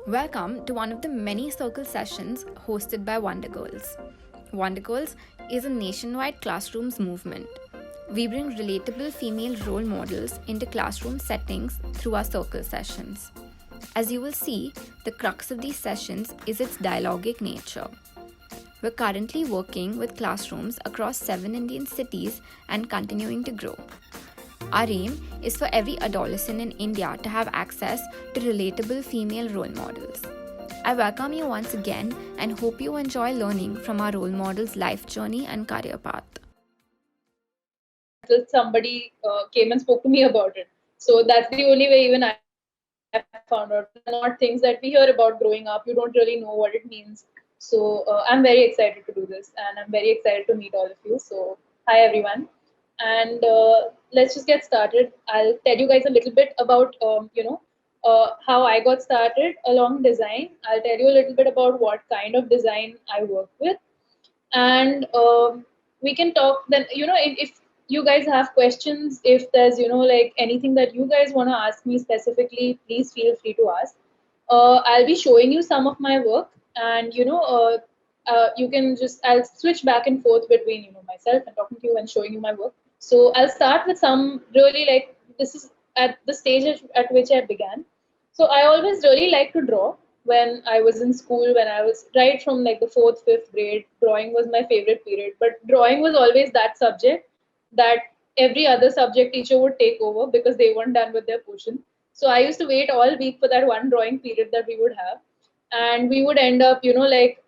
Welcome to one of the many circle sessions hosted by Wonder Girls. Wonder Girls is a nationwide classrooms movement. We bring relatable female role models into classroom settings through our circle sessions. As you will see, the crux of these sessions is its dialogic nature. We're currently working with classrooms across 7 Indian cities and continuing to grow. Our aim is for every adolescent in India to have access to relatable female role models. I welcome you once again and hope you enjoy learning from our role models' life journey and career path. Till somebody came and spoke to me about it. So that's the only way even I found out. These are not things that we hear about growing up. You don't really know what it means. So I'm very excited to do this, and I'm very excited to meet all of you. So hi everyone, and let's just get started. I'll tell you guys a little bit about how I got started along design. I'll tell you a little bit about what kind of design I work with, and we can talk then. If you guys have questions, if there's like anything that you guys want to ask me specifically, please feel free to ask. I'll be showing you some of my work, and you can just, I'll switch back and forth between myself and talking to you and showing you my work. So I'll start with some really, like, this is at the stage at which I began. So I always really liked to draw when I was in school. When I was right from like the fourth, fifth grade, drawing was my favorite period. But drawing was always that subject that every other subject teacher would take over because they weren't done with their portion. So I used to wait all week for that one drawing period that we would have, and we would end up, like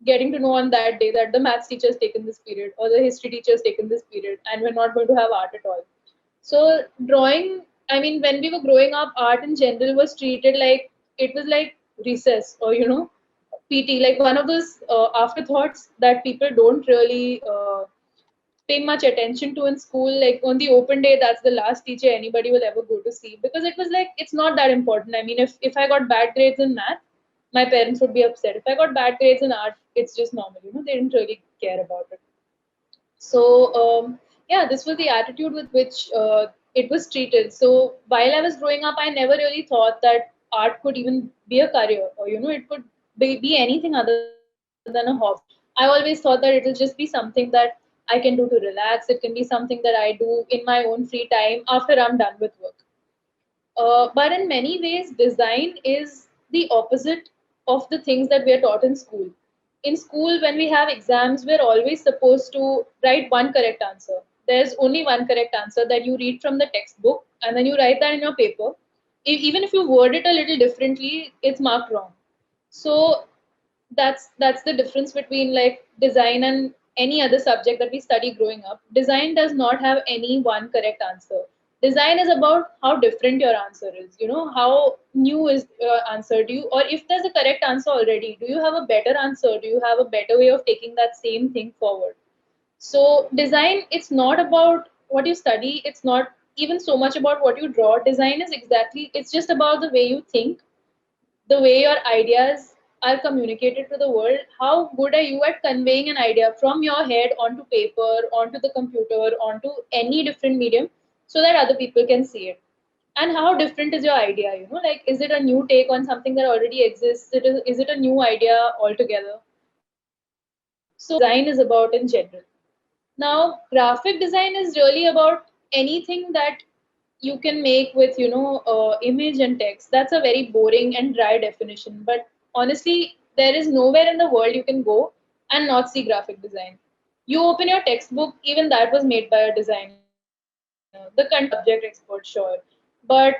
getting to know on that day that the maths teacher has taken this period or the history teacher has taken this period, and we're not going to have art at all. So drawing, I mean, when we were growing up, art in general was treated like it was like recess or PT, like one of those afterthoughts that people don't really pay much attention to in school. Like on the open day, that's the last teacher anybody will ever go to see, because it was like it's not that important. I mean, if I got bad grades in math, my parents would be upset. If I got bad grades in art, it's just normal. They didn't really care about it. So yeah, this was the attitude with which it was treated. So while I was growing up, I never really thought that art could even be a career, or it could be anything other than a hobby. I always thought that it'll just be something that I can do to relax. It can be something that I do in my own free time after I'm done with work. But in many ways, design is the opposite of the things that we are taught in school. In school, when we have exams, we're always supposed to write one correct answer. There's only one correct answer that you read from the textbook, and then you write that in your paper. Even if you word it a little differently, it's marked wrong. So that's the difference between like design and any other subject that we study growing up. Design does not have any one correct answer. Design is about how different your answer is, how new is your answer. Do you, or if there's a correct answer already, do you have a better answer? Do you have a better way of taking that same thing forward? So design, it's not about what you study, it's not even so much about what you draw. Design is exactly, it's just about the way you think, the way your ideas are communicated to the world. How good are you at conveying an idea from your head onto paper, onto the computer, onto any different medium, so that other people can see it? And how different is your idea? Like, is it a new take on something that already exists? Is it a new idea altogether? So that's what design is about in general. Now, graphic design is really about anything that you can make with image and text. That's a very boring and dry definition, but honestly, there is nowhere in the world you can go and not see graphic design. You open your textbook, even that was made by a designer. The content is a subject expert, sure, but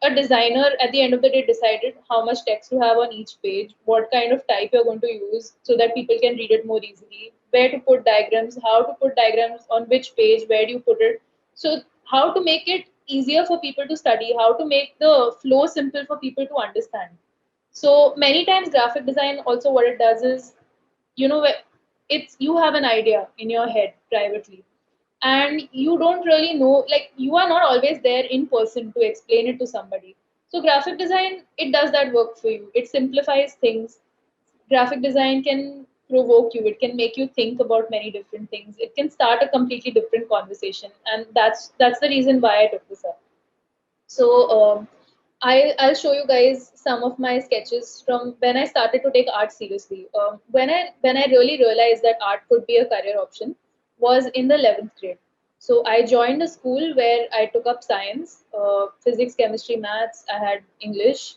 a designer at the end of the day decided how much text to have on each page, what kind of type you're going to use so that people can read it more easily, where to put diagrams, how to put diagrams on which page, where do you put it. So how to make it easier for people to study, how to make the flow simple for people to understand. So many times graphic design also, what it does is, it's, you have an idea in your head privately, and you don't really know, like, you are not always there in person to explain it to somebody. So graphic design, it does that work for you. It simplifies things. Graphic design can provoke you, it can make you think about many different things, it can start a completely different conversation, and that's the reason why I took this up. So I'll show you guys some of my sketches from when I started to take art seriously. When I really realized that art could be a career option was in the 11th grade. So I joined a school where I took up science, physics, chemistry, maths. I had English,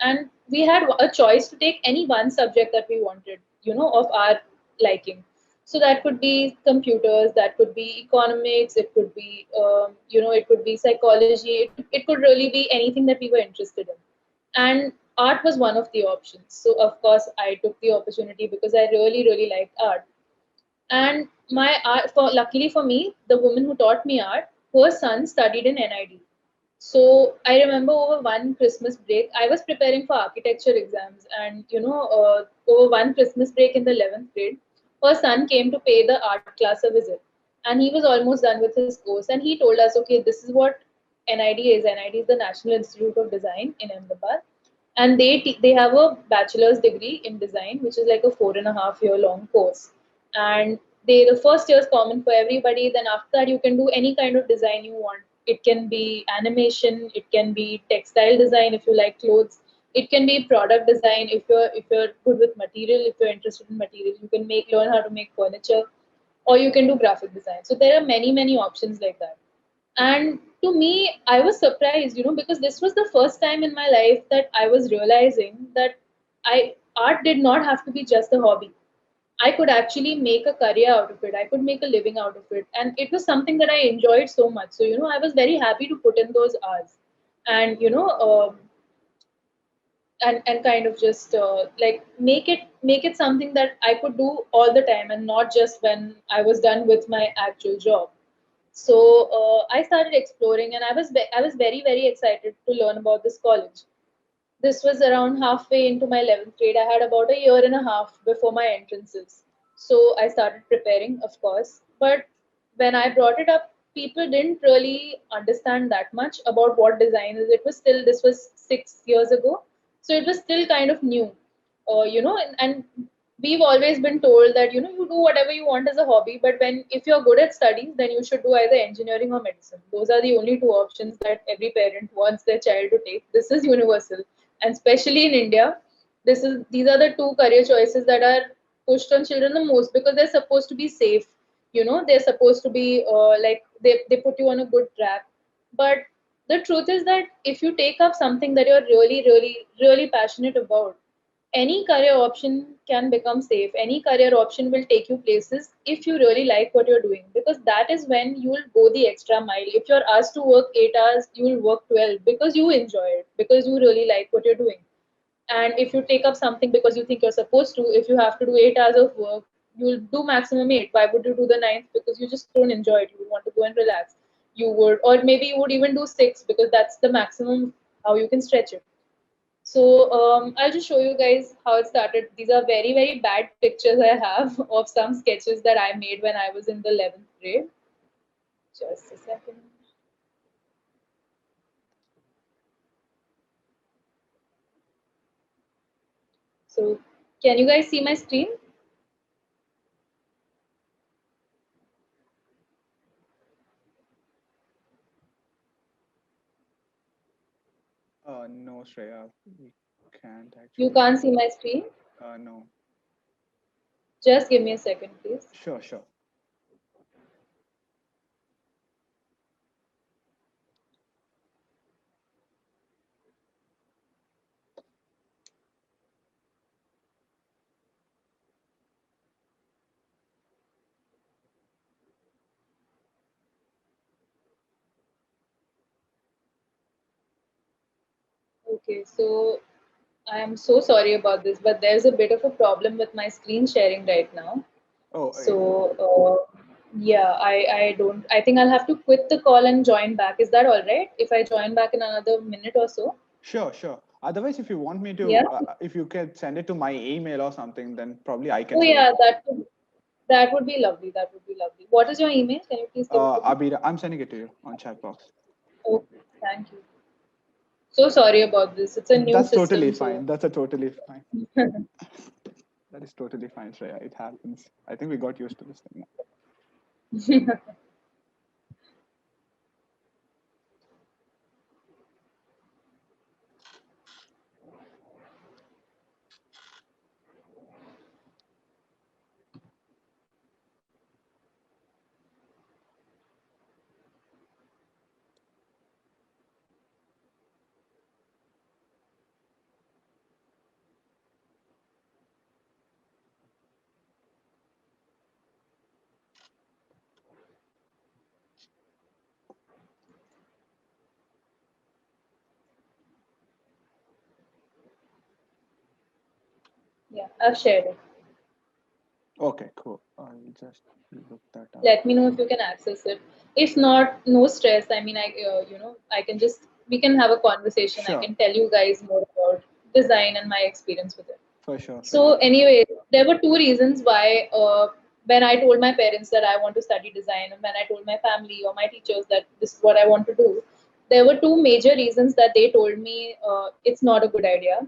and we had a choice to take any one subject that we wanted, of our liking. So that could be computers, that could be economics, it could be it could be psychology, it could really be anything that we were interested in. And art was one of the options. So of course I took the opportunity because I really really liked art. And my art, for luckily for me, the woman who taught me art, her son studied in NID. So I remember over one Christmas break, I was preparing for architecture exams, and over one Christmas break in the 11th grade, her son came to pay the art class a visit, and he was almost done with his course, and he told us, okay, this is what NID is. NID is the National Institute of Design in Ahmedabad, and they have a bachelor's degree in design, which is like a 4.5 year long course. And the first year is common for everybody. Then after that, you can do any kind of design you want. It can be animation, it can be textile design if you like clothes, it can be product design if you're good with material, if you're interested in material, you can make learn how to make furniture, or you can do graphic design. So there are many options like that. And to me, I was surprised, because this was the first time in my life that I was realizing that I art did not have to be just a hobby. I could actually make a career out of it. I could make a living out of it. And it was something that I enjoyed so much. So, I was very happy to put in those hours. And, and kind of just like make it something that I could do all the time and not just when I was done with my actual job. So I started exploring, and I was very very excited to learn about this college. This was around halfway into my 11th grade. I had about a year and a half before my entrances. So I started preparing, of course. But when I brought it up, people didn't really understand that much about what design is. This was 6 years ago. So it was still kind of new. And we've always been told that, you do whatever you want as a hobby, but if you're good at studies, then you should do either engineering or medicine. Those are the only two options that every parent wants their child to take. This is universal, and especially in India, these are the two career choices that are pushed on children the most because they're supposed to be safe. They're supposed to be like they put you on a good track. But the truth is that if you take up something that you're really, really, really passionate about, any career option can become safe. Any career option will take you places if you really like what you're doing, because that is when you will go the extra mile. If you're asked to work 8 hours, you will work 12 because you enjoy it, because you really like what you're doing. And if you take up something because you think you're supposed to, if you have to do 8 hours of work, you'll do maximum 8. Why would you do the ninth? Because you just don't enjoy it. You want to go and relax. You would, or maybe you would even do 6 because that's the maximum how you can stretch it. So I'll just show you guys how it started. These are very, very bad pictures I have of some sketches that I made when I was in the 11th grade. Just a second. So can you guys see my screen? No, Shreya, we can't You actually. can't see my screen? No. Just give me a second, please. Sure, sure. Okay, so I am so sorry about this, but there's a bit of a problem with my screen sharing right now. Oh, So yeah, I don't. I think I'll have to quit the call and join back. Is that all right? If I join back in another minute or so? sure, sure. Otherwise, if you want me Yeah. to, if you can send it to my email or something, then probably I can Oh do it. yeah, that would be lovely. That would be lovely. What is your email? Can you please give it to me? Abira, I'm sending it to you on chat box. Okay, thank you. So sorry about this. It's a new That's totally system, so fine. That's a totally fine. That is totally fine, Shreya. It happens. I think we got used to this thing now. Yeah, I've shared it. Okay, cool. I'll just look that up. Let me know if you can access it. If not, no stress. I mean, I can just, we can have a conversation. I Sure, can tell you guys more about design and my experience with it. for sure, for So sure. anyway, there were two reasons why when I told my parents that I want to study design, and when I told my family or my teachers that this is what I want to do, there were two major reasons that they told me it's not a good idea.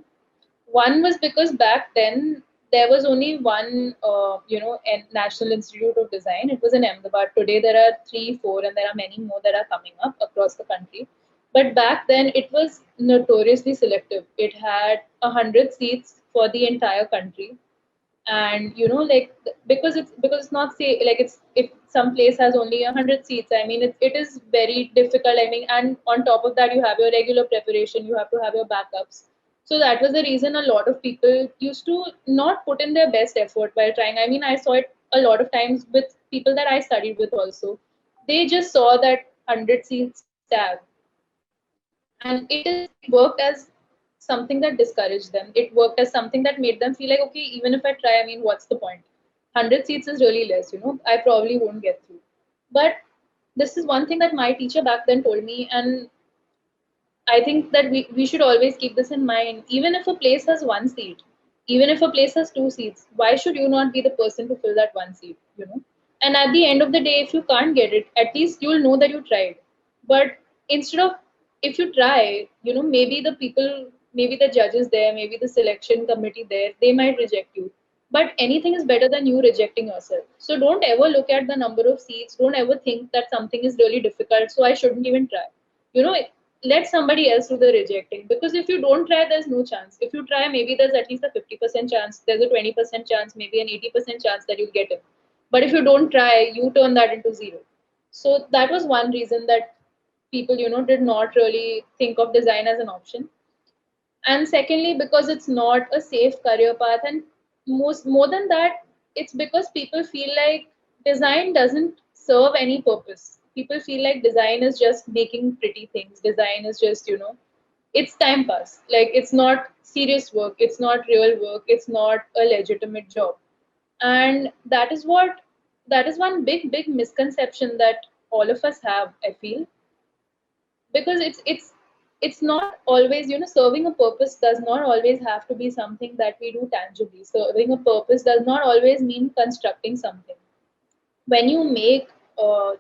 One was because back then there was only one, National Institute of Design. It was in Ahmedabad. Today there are three, four, and there are many more that are coming up across the country. But back then it was notoriously selective. It had 100 seats for the entire country, and because it's not say like it's if some place has only 100 seats. I mean it is very difficult. I mean, and on top of that you have your regular preparation, you have to have your backups. So that was the reason a lot of people used to not put in their best effort while trying. I mean, I saw it a lot of times with people that I studied with also. They just saw that 100 seats tab, and it worked as something that discouraged them. It worked as something that made them feel like, okay, even if I try, I mean, what's the point? 100 seats is really less, I probably won't get through. But this is one thing that my teacher back then told me, and I think that we should always keep this in mind. Even if a place has one seat, even if a place has two seats, why should you not be the person to fill that one seat? And at the end of the day, if you can't get it, at least you'll know that you tried. But instead of, if you try, maybe the people, maybe the judges there, maybe the selection committee there, they might reject you. But anything is better than you rejecting yourself. So don't ever look at the number of seats. Don't ever think that something is really difficult, so I shouldn't even try. You know, let somebody else do the rejecting, because if you don't try, there's no chance. If you try, maybe there's at least a 50% chance, there's a 20% chance, maybe an 80% chance that you'll get it. But if you don't try, you turn that into zero. So that was one reason that people, did not really think of design as an option. And secondly, because it's not a safe career path, and most more than that, it's because people feel like design doesn't serve any purpose. People feel like design is just making pretty things. Design is just, it's time pass. Like, it's not serious work, it's not real work, it's not a legitimate job. And that is one big misconception that all of us have, I feel. Because it's not always, serving a purpose does not always have to be something that we do tangibly. Serving a purpose does not always mean constructing something. When you make uh,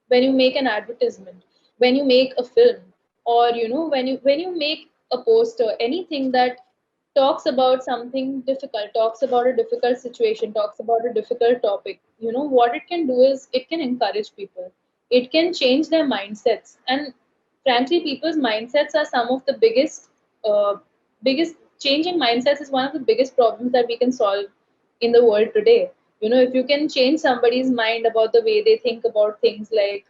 when you make an advertisement, when you make a film, or when you make a poster, anything that talks about something difficult, talks about a difficult situation, talks about a difficult topic, what it can do is it can encourage people. It can change their mindsets. And frankly, people's mindsets are some of the biggest changing mindsets is one of the biggest problems that we can solve in the world today. If you can change somebody's mind about the way they think about things like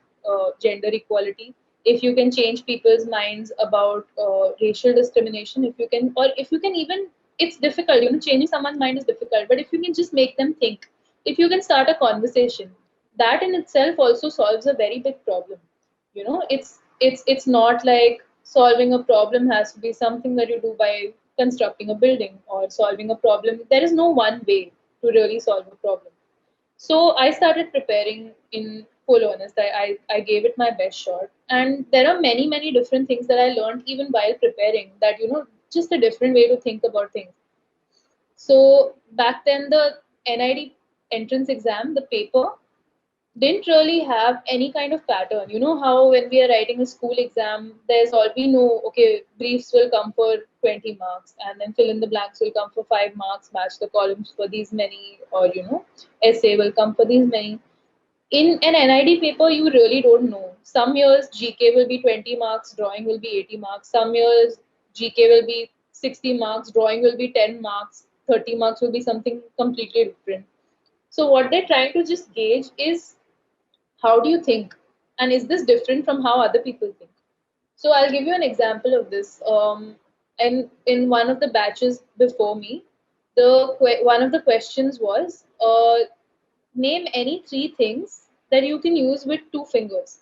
gender equality, if you can change people's minds about racial discrimination, if you can even, it's difficult, changing someone's mind is difficult, but if you can just make them think, if you can start a conversation, that in itself also solves a very big problem. It's not like solving a problem has to be something that you do by constructing a building or solving a problem. There is no one way to really solve a problem. So I started preparing in full earnest. I gave it my best shot. And there are many different things that I learned even while preparing, that, just a different way to think about things. So back then, the NID entrance exam, the paper, didn't really have any kind of pattern. You know how when we are writing a school exam, there's all we know, okay, briefs will come for 20 marks, and then fill in the blanks will come for 5 marks, match the columns for these many, or, essay will come for these many. In an NID paper, you really don't know. Some years GK will be 20 marks, drawing will be 80 marks. Some years GK will be 60 marks, drawing will be 10 marks, 30 marks will be something completely different. So what they're trying to just gauge is, how do you think? And is this different from how other people think? So I'll give you an example of this. In one of the batches before me, one of the questions was, name any three things that you can use with two fingers.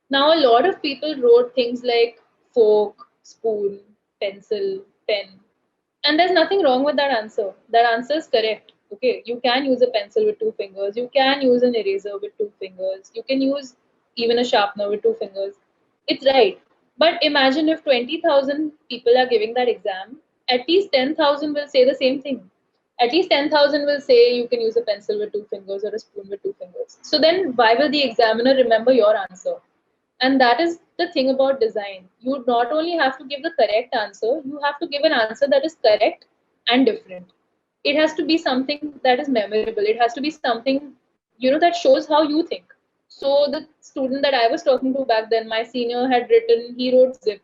Now, a lot of people wrote things like fork, spoon, pencil, pen. And there's nothing wrong with that answer. That answer is correct. Okay, you can use a pencil with two fingers. You can use an eraser with two fingers. You can use even a sharpener with two fingers. It's right. But imagine if 20,000 people are giving that exam, at least 10,000 will say the same thing. At least 10,000 will say you can use a pencil with two fingers or a spoon with two fingers. So then why will the examiner remember your answer? And that is the thing about design. You not only have to give the correct answer, you have to give an answer that is correct and different. It has to be something that is memorable. It has to be something, that shows how you think. So the student that I was talking to back then, my senior had written, he wrote zip,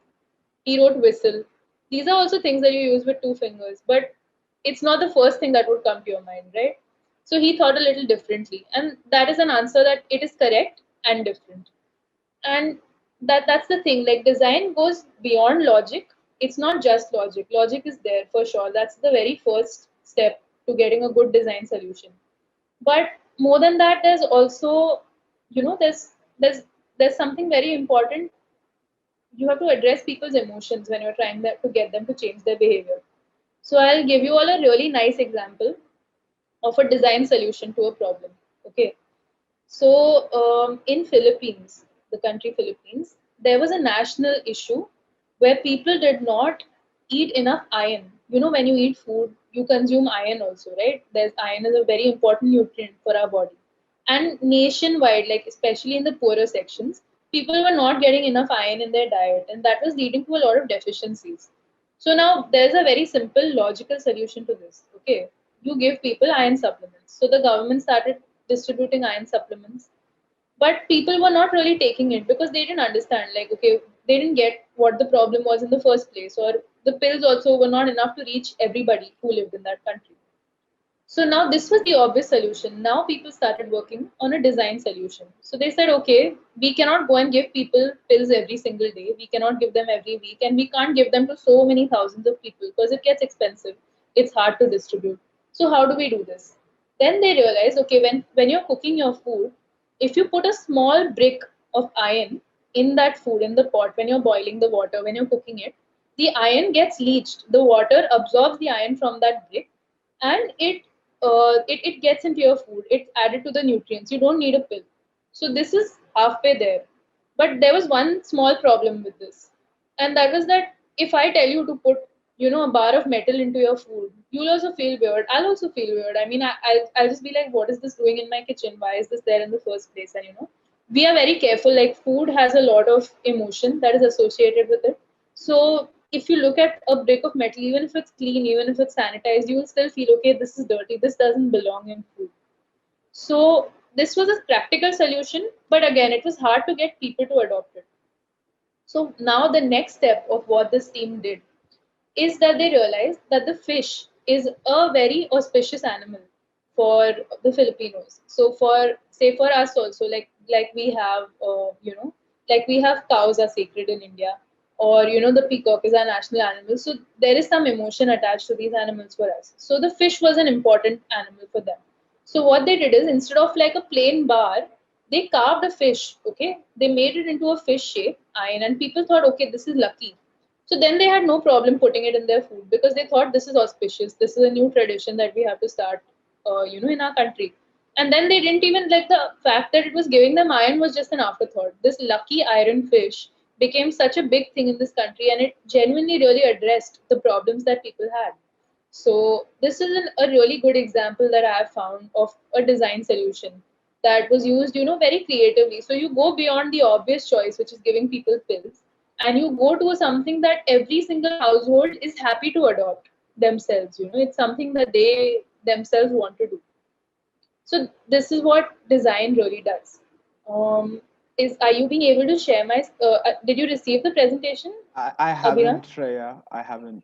he wrote whistle. These are also things that you use with two fingers, but it's not the first thing that would come to your mind, right? So he thought a little differently. And that is an answer that it is correct and different. And that's the thing, like design goes beyond logic. It's not just logic. Logic is there for sure. That's the very first step to getting a good design solution. But more than that, there's also, there's something very important. You have to address people's emotions when you're trying to get them to change their behavior. So I'll give you all a really nice example of a design solution to a problem. Okay. So in Philippines, the country Philippines, there was a national issue where people did not eat enough iron. When you eat food, you consume iron also, right? There's iron is a very important nutrient for our body. And nationwide, like especially in the poorer sections, people were not getting enough iron in their diet, and that was leading to a lot of deficiencies. So now there's a very simple logical solution to this. Okay, you give people iron supplements. So the government started distributing iron supplements, but people were not really taking it because they didn't understand. Like, okay, they didn't get what the problem was in the first place, or the pills also were not enough to reach everybody who lived in that country. So now this was the obvious solution. Now people started working on a design solution. So they said, okay, we cannot go and give people pills every single day. We cannot give them every week, and we can't give them to so many thousands of people because it gets expensive. It's hard to distribute. So how do we do this? Then they realized, okay, when you're cooking your food, if you put a small brick of iron in that food, in the pot, when you're boiling the water, when you're cooking it, the iron gets leached. The water absorbs the iron from that brick, and it gets into your food. It's added to the nutrients. You don't need a pill. So this is halfway there. But there was one small problem with this, and that was that if I tell you to put a bar of metal into your food, you'll also feel weird. I'll also feel weird. I mean, I'll just be like, what is this doing in my kitchen? Why is this there in the first place? And we are very careful. Like food has a lot of emotion that is associated with it. So if you look at a brick of metal, even if it's clean, even if it's sanitized, you will still feel, okay, this is dirty. This doesn't belong in food. So this was a practical solution, but again, it was hard to get people to adopt it. So now the next step of what this team did is that they realized that the fish is a very auspicious animal for the Filipinos. So for us also, like we have like we have cows are sacred in India, or the peacock is our national animal. So there is some emotion attached to these animals for us. So the fish was an important animal for them. So what they did is, instead of like a plain bar, they carved a fish. Okay, they made it into a fish shape, iron, and people thought, okay, this is lucky. So then they had no problem putting it in their food because they thought this is auspicious. This is a new tradition that we have to start, in our country. And then they didn't even, like, the fact that it was giving them iron was just an afterthought. This lucky iron fish became such a big thing in this country, and it genuinely really addressed the problems that people had. So this is a really good example that I have found of a design solution that was used, very creatively. So you go beyond the obvious choice, which is giving people pills, and you go to something that every single household is happy to adopt themselves. It's something that they themselves want to do. So this is what design really does. Is Are you being able to share my? Did you receive the presentation, I Abhinav? haven't, Shreya. I haven't.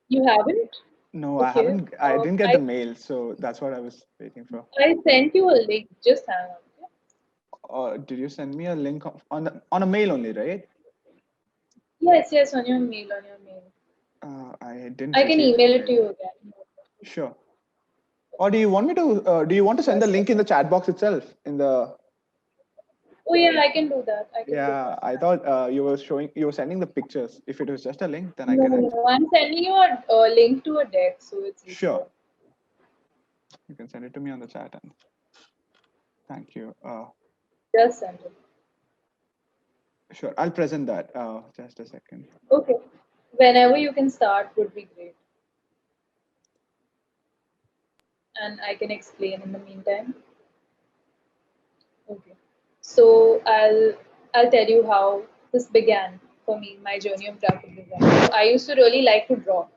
You haven't? No, I Okay. haven't. I didn't get the I mail, so that's what I was waiting for. I sent you a link. Just hang on. Okay? Did you send me a link on a mail only, right? Yes, yes, on your mail, on your mail. I didn't I can receive email any it to mail. you again. Sure. Or do you want me to? Do you want to send the Just a link in the second. chat box itself? In the Oh yeah, I can do that. I can do Yeah, that. I thought you were sending the pictures. If it was just a link, then I No, can no, actually. I'm sending you a link to a deck, so it's easier. Sure, you can send it to me on the chat, and thank you. Just send it. Sure, I'll present that. Just a second. Okay. Whenever you can start would be great. And I can explain in the meantime. Okay. So I'll tell you how this began for me, my journey of graphic design. So I used to really like to draw.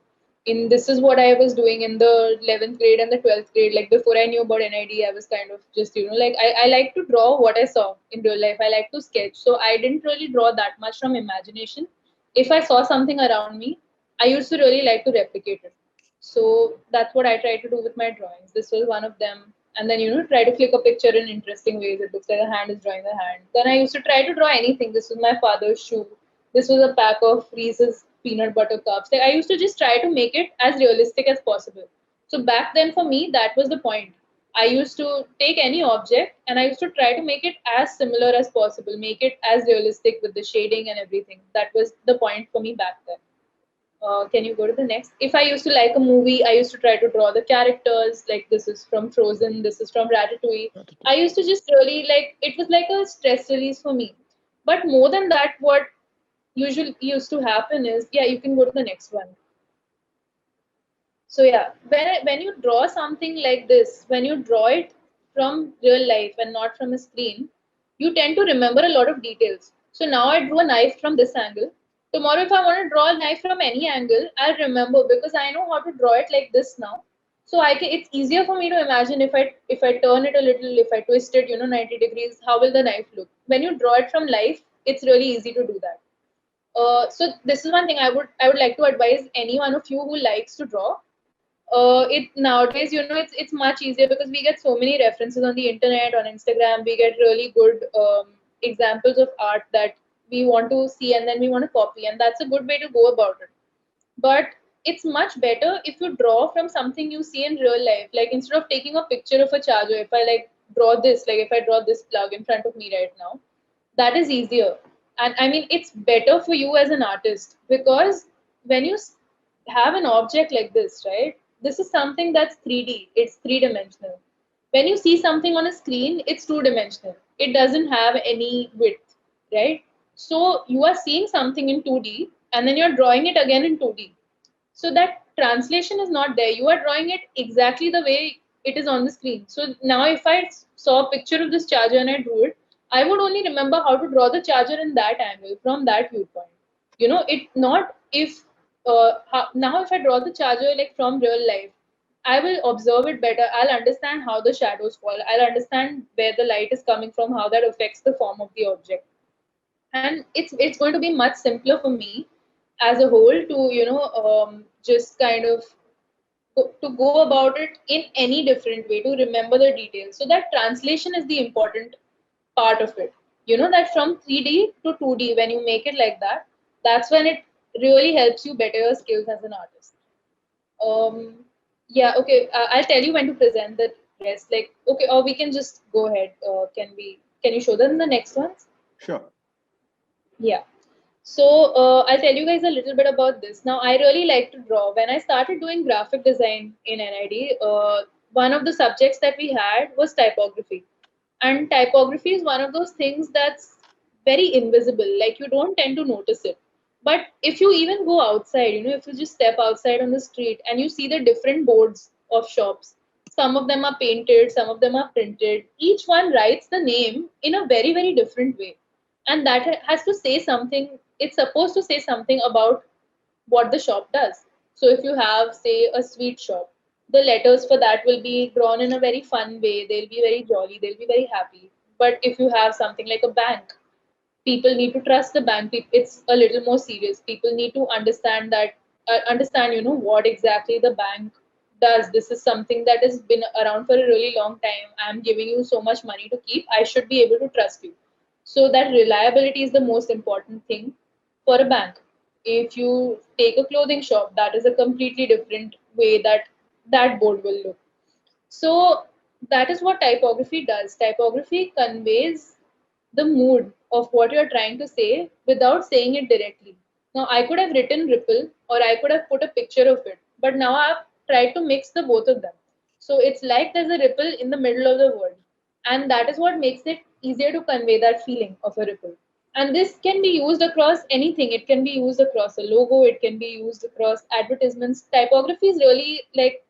This is what I was doing in the 11th grade and the 12th grade. Like before I knew about NID, I was kind of just, like I like to draw what I saw in real life. I like to sketch. So I didn't really draw that much from imagination. If I saw something around me, I used to really like to replicate it. So that's what I try to do with my drawings. This was one of them. And then, try to click a picture in interesting ways. It looks like a hand is drawing a hand. Then I used to try to draw anything. This was my father's shoe. This was a pack of Reese's peanut butter cups. Like I used to just try to make it as realistic as possible. So back then for me, that was the point. I used to take any object and I used to try to make it as similar as possible, make it as realistic with the shading and everything. That was the point for me back then. Can you go to the next? If I used to like a movie, I used to try to draw the characters. Like this is from Frozen, this is from Ratatouille. I used to just really like it was like a stress release for me. But more than that, what usually used to happen is yeah, you can go to the next one. So yeah, when you draw something like this, when you draw it from real life and not from a screen, you tend to remember a lot of details. So now I drew a knife from this angle. Tomorrow, if I want to draw a knife from any angle, I'll remember because I know how to draw it like this now. So I can. It's easier for me to imagine if I turn it a little, if I twist it, 90 degrees, how will the knife look? When you draw it from life, it's really easy to do that. So this is one thing I would like to advise any one of you who likes to draw. It nowadays, it's much easier because we get so many references on the internet, on Instagram. We get really good examples of art that we want to see and then we want to copy, and that's a good way to go about it. But it's much better if you draw from something you see in real life. Like instead of taking a picture of a charger, if I like draw this, like if I draw this plug in front of me right now, that is easier. And I mean, it's better for you as an artist because when you have an object like this, right? This is something that's 3D, it's three dimensional. When you see something on a screen, it's two dimensional. It doesn't have any width, right? So you are seeing something in 2D and then you're drawing it again in 2D. So that translation is not there. You are drawing it exactly the way it is on the screen. So now if I saw a picture of this charger and I drew it, I would only remember how to draw the charger in that angle from that viewpoint. It not if now if I draw the charger like from real life, I will observe it better. I'll understand how the shadows fall. I'll understand where the light is coming from, how that affects the form of the object. And it's going to be much simpler for me as a whole to just kind of to go about it in any different way to remember the details. So that translation is the important part of it. That from 3D to 2D, when you make it like that, that's when it really helps you better your skills as an artist. Yeah, okay. I'll tell you when to present the rest. Like, okay, or we can just go ahead. Can you show them the next ones? Sure. Yeah. So I'll tell you guys a little bit about this. Now, I really like to draw. When I started doing graphic design in NID, one of the subjects that we had was typography. And typography is one of those things that's very invisible. Like you don't tend to notice it. But if you even go outside, if you just step outside on the street and you see the different boards of shops, some of them are painted, some of them are printed. Each one writes the name in a very, very different way, and that has to say something. It's supposed to say something about what the shop does. So if you have, say, a sweet shop, the letters for that will be drawn in a very fun way. They'll be very jolly, they'll be very happy. But if you have something like a bank, people need to trust the bank. It's a little more serious. People need to understand that, understand, what exactly the bank does. This is something that has been around for a really long time. I'm giving you so much money to keep. I should be able to trust you. So that reliability is the most important thing for a bank. If you take a clothing shop, that is a completely different way that that board will look. So that is what typography does. Typography conveys the mood of what you're trying to say without saying it directly. Now, I could have written ripple or I could have put a picture of it, but now I've tried to mix the both of them. So it's like there's a ripple in the middle of the word, and that is what makes it easier to convey that feeling of a ripple. And this can be used across anything. It can be used across a logo, it can be used across advertisements. Typography is really like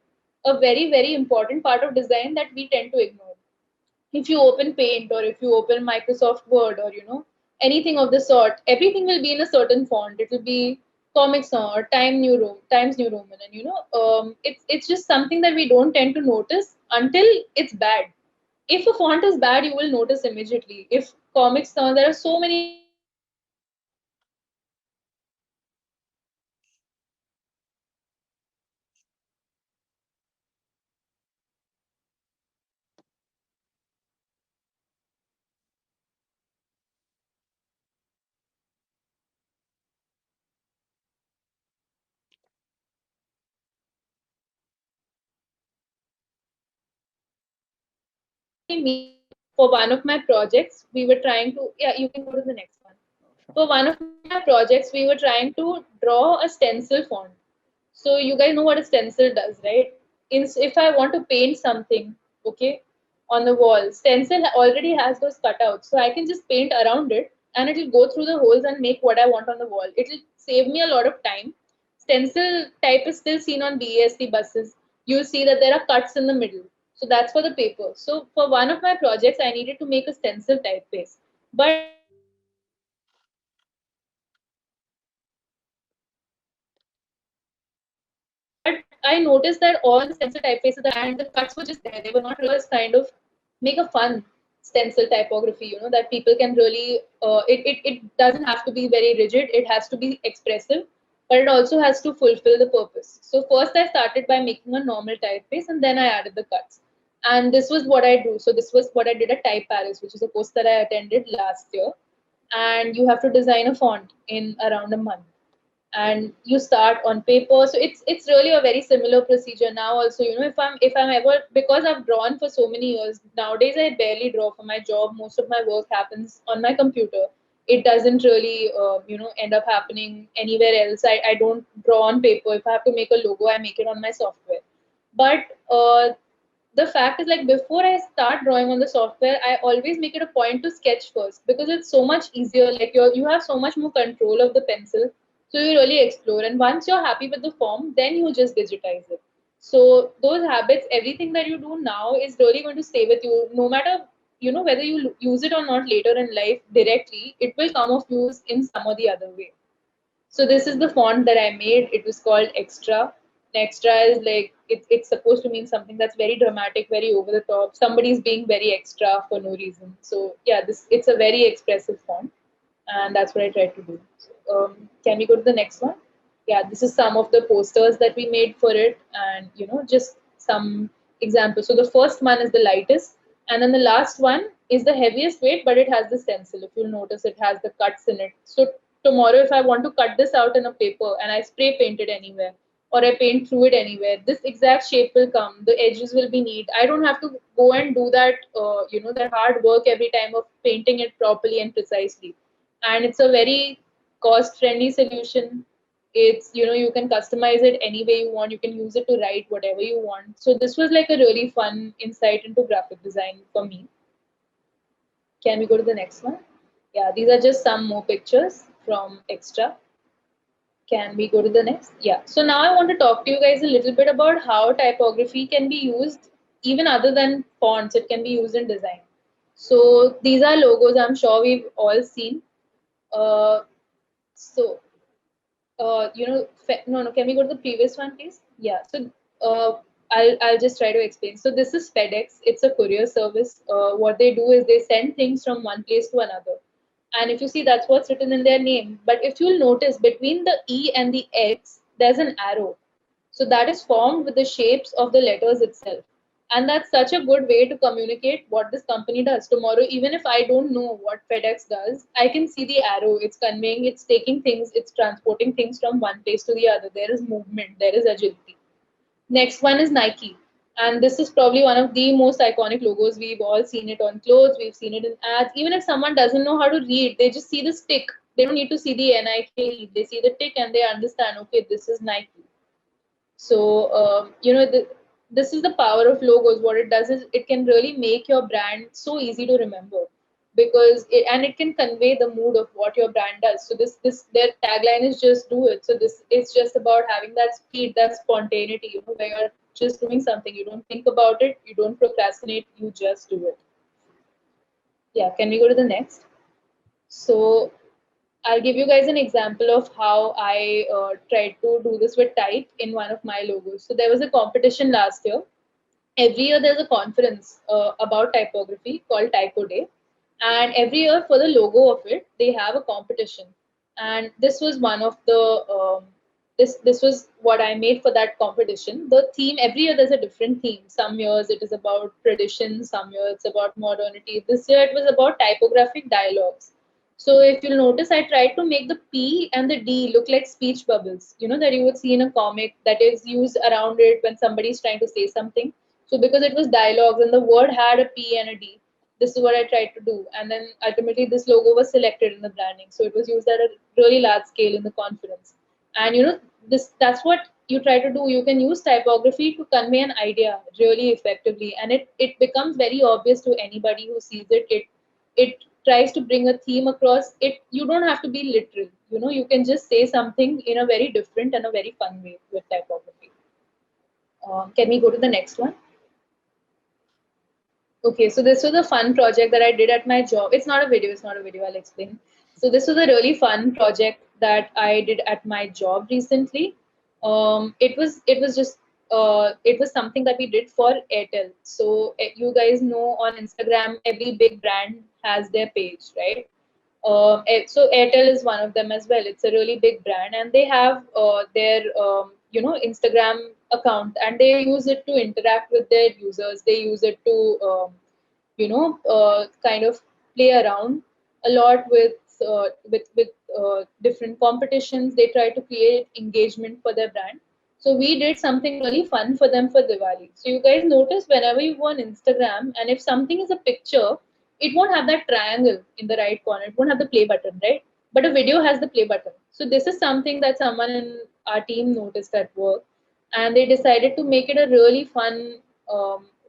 a very, very important part of design that we tend to ignore. If you open Paint or if you open Microsoft Word or anything of the sort, everything will be in a certain font. It will be Comic Sans or Times New Roman, and it's just something that we don't tend to notice until it's bad. If a font is bad, you will notice immediately. If Comic Sans, there are so many fonts that are bad. For one of my projects, we were trying to, yeah, you can go to the next one. Oh, For sure. one of my projects, we were trying to draw a stencil font. So you guys know what a stencil does, right? If I want to paint something, okay, on the wall, stencil already has those cutouts, so I can just paint around it, and it will go through the holes and make what I want on the wall. It will save me a lot of time. Stencil type is still seen on BEST buses. You'll see that there are cuts in the middle. So that's for the paper. So for one of my projects, I needed to make a stencil typeface. But But I noticed that all the stencil typefaces and the cuts were just there. They were not real. Kind of make a fun stencil typography, that people can really, it doesn't have to be very rigid. It has to be expressive, but it also has to fulfill the purpose. So first I started by making a normal typeface and then I added the cuts. And this was what I do. So this was what I did at Type Paris, which is a course that I attended last year. And you have to design a font in around a month, and you start on paper. So it's really a very similar procedure now also. If I'm ever, because I've drawn for so many years, nowadays I barely draw for my job. Most of my work happens on my computer. It doesn't really end up happening anywhere else. I don't draw on paper. If I have to make a logo, I make it on my software. But the fact is, like, before I start drawing on the software, I always make it a point to sketch first, because it's so much easier. Like, you have so much more control of the pencil, so you really explore. And once you're happy with the form, then you just digitize it. So those habits, everything that you do now is really going to stay with you, no matter whether you use it or not later in life directly. It will come of use in some or the other way. So this is the font that I made. It was called Extra. Extra is like, it's supposed to mean something that's very dramatic, very over the top. Somebody's being very extra for no reason. So yeah, this it's a very expressive font, and that's what I tried to do. So, can we go to the next one? Yeah, this is some of the posters that we made for it, and just some examples. So the first one is the lightest, and then the last one is the heaviest weight, but it has the stencil. If you'll notice, it has the cuts in it. So tomorrow, if I want to cut this out in a paper and I spray paint it anywhere, or I paint through it anywhere, this exact shape will come. The edges will be neat. I don't have to go and do that, that hard work every time of painting it properly and precisely. And it's a very cost-friendly solution. It's, you can customize it any way you want. You can use it to write whatever you want. So this was like a really fun insight into graphic design for me. Can we go to the next one? Yeah, these are just some more pictures from Extra. Can we go to the next? Yeah. So now I want to talk to you guys a little bit about how typography can be used even other than fonts. It can be used in design. So these are logos I'm sure we've all seen. Uh, so no, no. Can we go to the previous one, please? Yeah. So I'll just try to explain. So this is FedEx. It's a courier service. What they do is they send things from one place to another. And if you see, that's what's written in their name. But if you'll notice, between the E and the X, there's an arrow. So that is formed with the shapes of the letters itself. And that's such a good way to communicate what this company does. Tomorrow, even if I don't know what FedEx does, I can see the arrow. It's conveying, it's taking things, it's transporting things from one place to the other. There is movement, there is agility. Next one is Nike. And this is probably one of the most iconic logos. We've all seen it on clothes, we've seen it in ads. Even if someone doesn't know how to read, they just see the tick. They don't need to see the Nike. They see the tick and they understand, okay, this is Nike. So, this is the power of logos. What it does is it can really make your brand so easy to remember, because it can convey the mood of what your brand does. So their tagline is just do it. So this it's just about having that speed, that spontaneity, where you're just doing something. You don't think about it, you don't procrastinate, you just do it. Yeah, can we go to the next? So I'll give you guys an example of how I tried to do this with type in one of my logos. So there was a competition last year. Every year there's a conference about typography called Typo Day, and every year for the logo of it they have a competition. And this was one of the this was what I made for that competition. The theme, every year there's a different theme. Some years it is about tradition, some years it's about modernity. This year it was about typographic dialogues. So if you'll notice, I tried to make the P and the D look like speech bubbles, that you would see in a comic that is used around it when somebody's trying to say something. So because it was dialogues and the word had a P and a D, this is what I tried to do. And then ultimately this logo was selected in the branding. So it was used at a really large scale in the conference. And that's what you try to do. You can use typography to convey an idea really effectively. And it becomes very obvious to anybody who sees it. It tries to bring a theme across. You don't have to be literal. You can just say something in a very different and a very fun way with typography. Can we go to the next one? Okay, so this was a fun project that I did at my job. It's not a video, I'll explain. So this was a really fun project that I did at my job recently. It was something that we did for Airtel. So you guys know on Instagram, every big brand has their page, right? So Airtel is one of them as well. It's a really big brand, and they have their Instagram account, and they use it to interact with their users. They use it to kind of play around a lot with different competitions. They try to create engagement for their brand. So we did something really fun for them for Diwali. So you guys notice whenever you go on Instagram, and if something is a picture, it won't have that triangle in the right corner. It won't have the play button, right? But a video has the play button. So this is something that someone in our team noticed at work, and they decided to make it a really fun.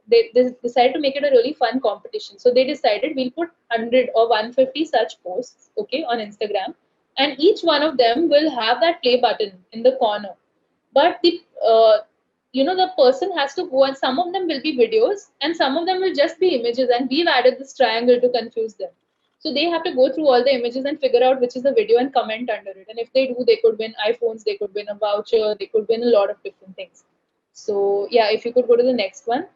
They decided to make it a really fun competition. So they decided we'll put 100 or 150 such posts, okay, on Instagram, and each one of them will have that play button in the corner. But the person has to go, and some of them will be videos and some of them will just be images, and we've added this triangle to confuse them. So they have to go through all the images and figure out which is the video and comment under it. And if they do, they could win iPhones, they could win a voucher, they could win a lot of different things. So yeah, if you could go to the next one.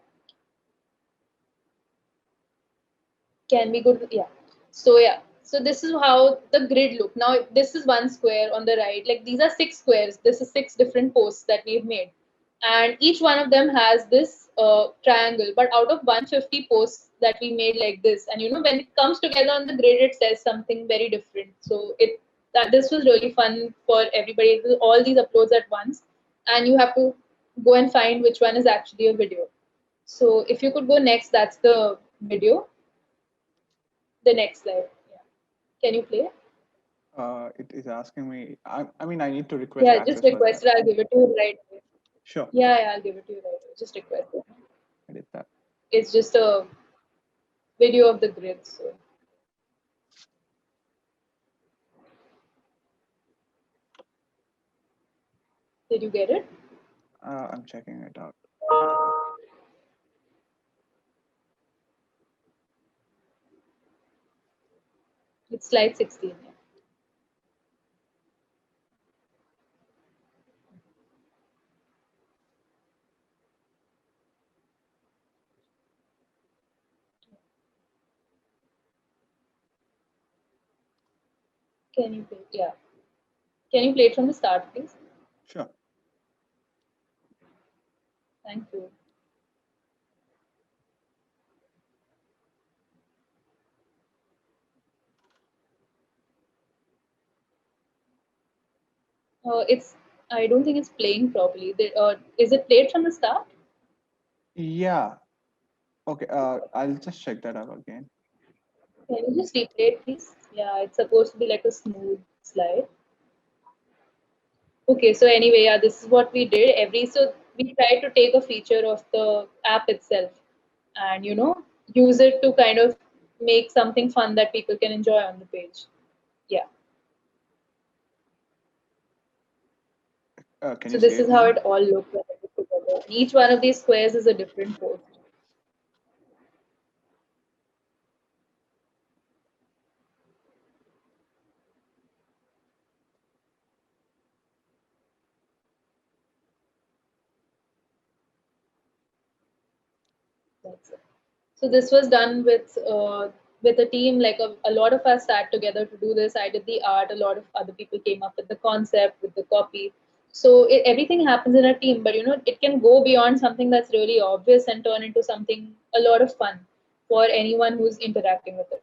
Can we go to, yeah. So yeah, so this is how the grid look. Now this is one square on the right. Like these are 6 squares. This is 6 different posts that we've made, and each one of them has this triangle. But out of 150 posts that we made like this, and when it comes together on the grid, it says something very different. So this was really fun for everybody. All these uploads at once, and you have to go and find which one is actually a video. So if you could go next, that's the video. The next slide. Yeah. Can you play? It is asking me. I mean, I need to request Yeah, access just for request that. it. I'll give it to you right away. Sure. Yeah, I'll give it to you right away. Just request it. Edit that. It's just a video of the grid. So did you get it? I'm checking it out. It's slide 16. Yeah. Can you play? Yeah. Can you play it from the start, please? Sure. Thank you. It's. I don't think it's playing properly. Is it played from the start? Yeah. Okay. I'll just check that out again. Can you just replay it, please? Yeah, it's supposed to be like a smooth slide. Okay, so anyway, yeah, this is what we did. So we tried to take a feature of the app itself and use it to kind of make something fun that people can enjoy on the page. Yeah. Can So you see this is it how now? it all looked when it was together. And each one of these squares is a different post. That's it. So this was done with a team. Like a lot of us sat together to do this. I did the art. A lot of other people came up with the concept, with the copy. So everything happens in a team, but it can go beyond something that's really obvious and turn into something a lot of fun for anyone who's interacting with it.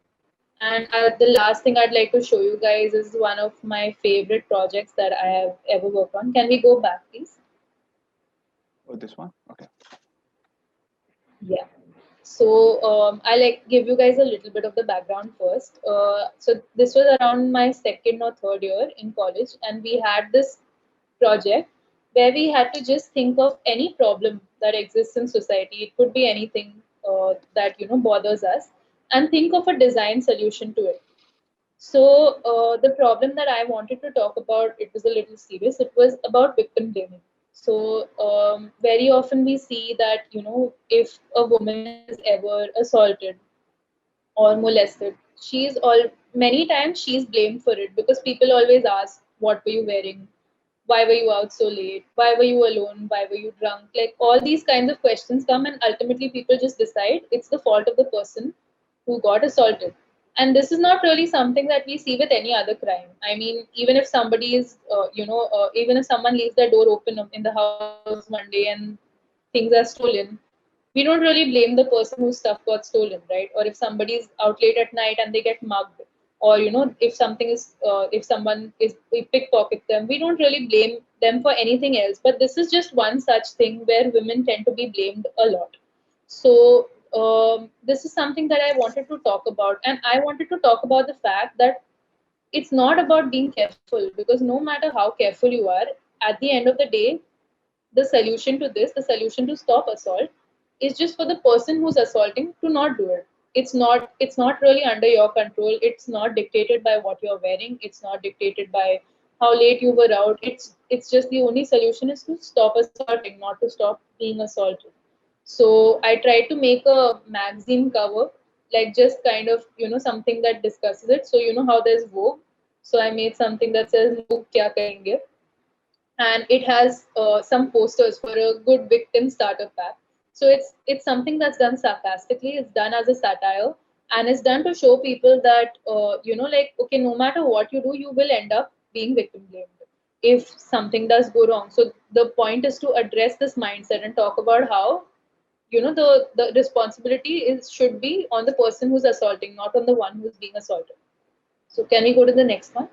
And the last thing I'd like to show you guys is one of my favorite projects that I have ever worked on. Can we go back, please? Oh, this one. Okay. Yeah. So I like give you guys a little bit of the background first. So this was around my second or third year in college, and we had this project where we had to just think of any problem that exists in society. It could be anything that bothers us, and think of a design solution to it. So the problem that I wanted to talk about, it was a little serious. It was about victim blaming. So very often we see that if a woman is ever assaulted or molested, she's all many times she's blamed for it because people always ask, "What were you wearing? Why were you out so late? Why were you alone? Why were you drunk?" Like all these kinds of questions come, and ultimately people just decide it's the fault of the person who got assaulted. And this is not really something that we see with any other crime. I mean, even if somebody is, even if someone leaves their door open in the house one day and things are stolen, we don't really blame the person whose stuff got stolen, right? Or if somebody is out late at night and they get mugged, or if something is, if someone is we pickpocket them, we don't really blame them for anything else. But this is just one such thing where women tend to be blamed a lot. So this is something that I wanted to talk about, and I wanted to talk about the fact that it's not about being careful, because no matter how careful you are, at the end of the day, the solution to this, the solution to stop assault, is just for the person who's assaulting to not do it. It's not really under your control. It's not dictated by what you're wearing. It's not dictated by how late you were out. It's just the only solution is to stop assaulting, not to stop being assaulted. So I tried to make a magazine cover, like just kind of something that discusses it. So how there's Vogue. So I made something that says "Log kya karenge," and it has some posters for a good victim starter pack. So it's something that's done sarcastically. It's done as a satire, and it's done to show people that like, okay, no matter what you do, you will end up being victim blamed if something does go wrong. So the point is to address this mindset and talk about how the responsibility is should be on the person who's assaulting, not on the one who's being assaulted. So can we go to the next one?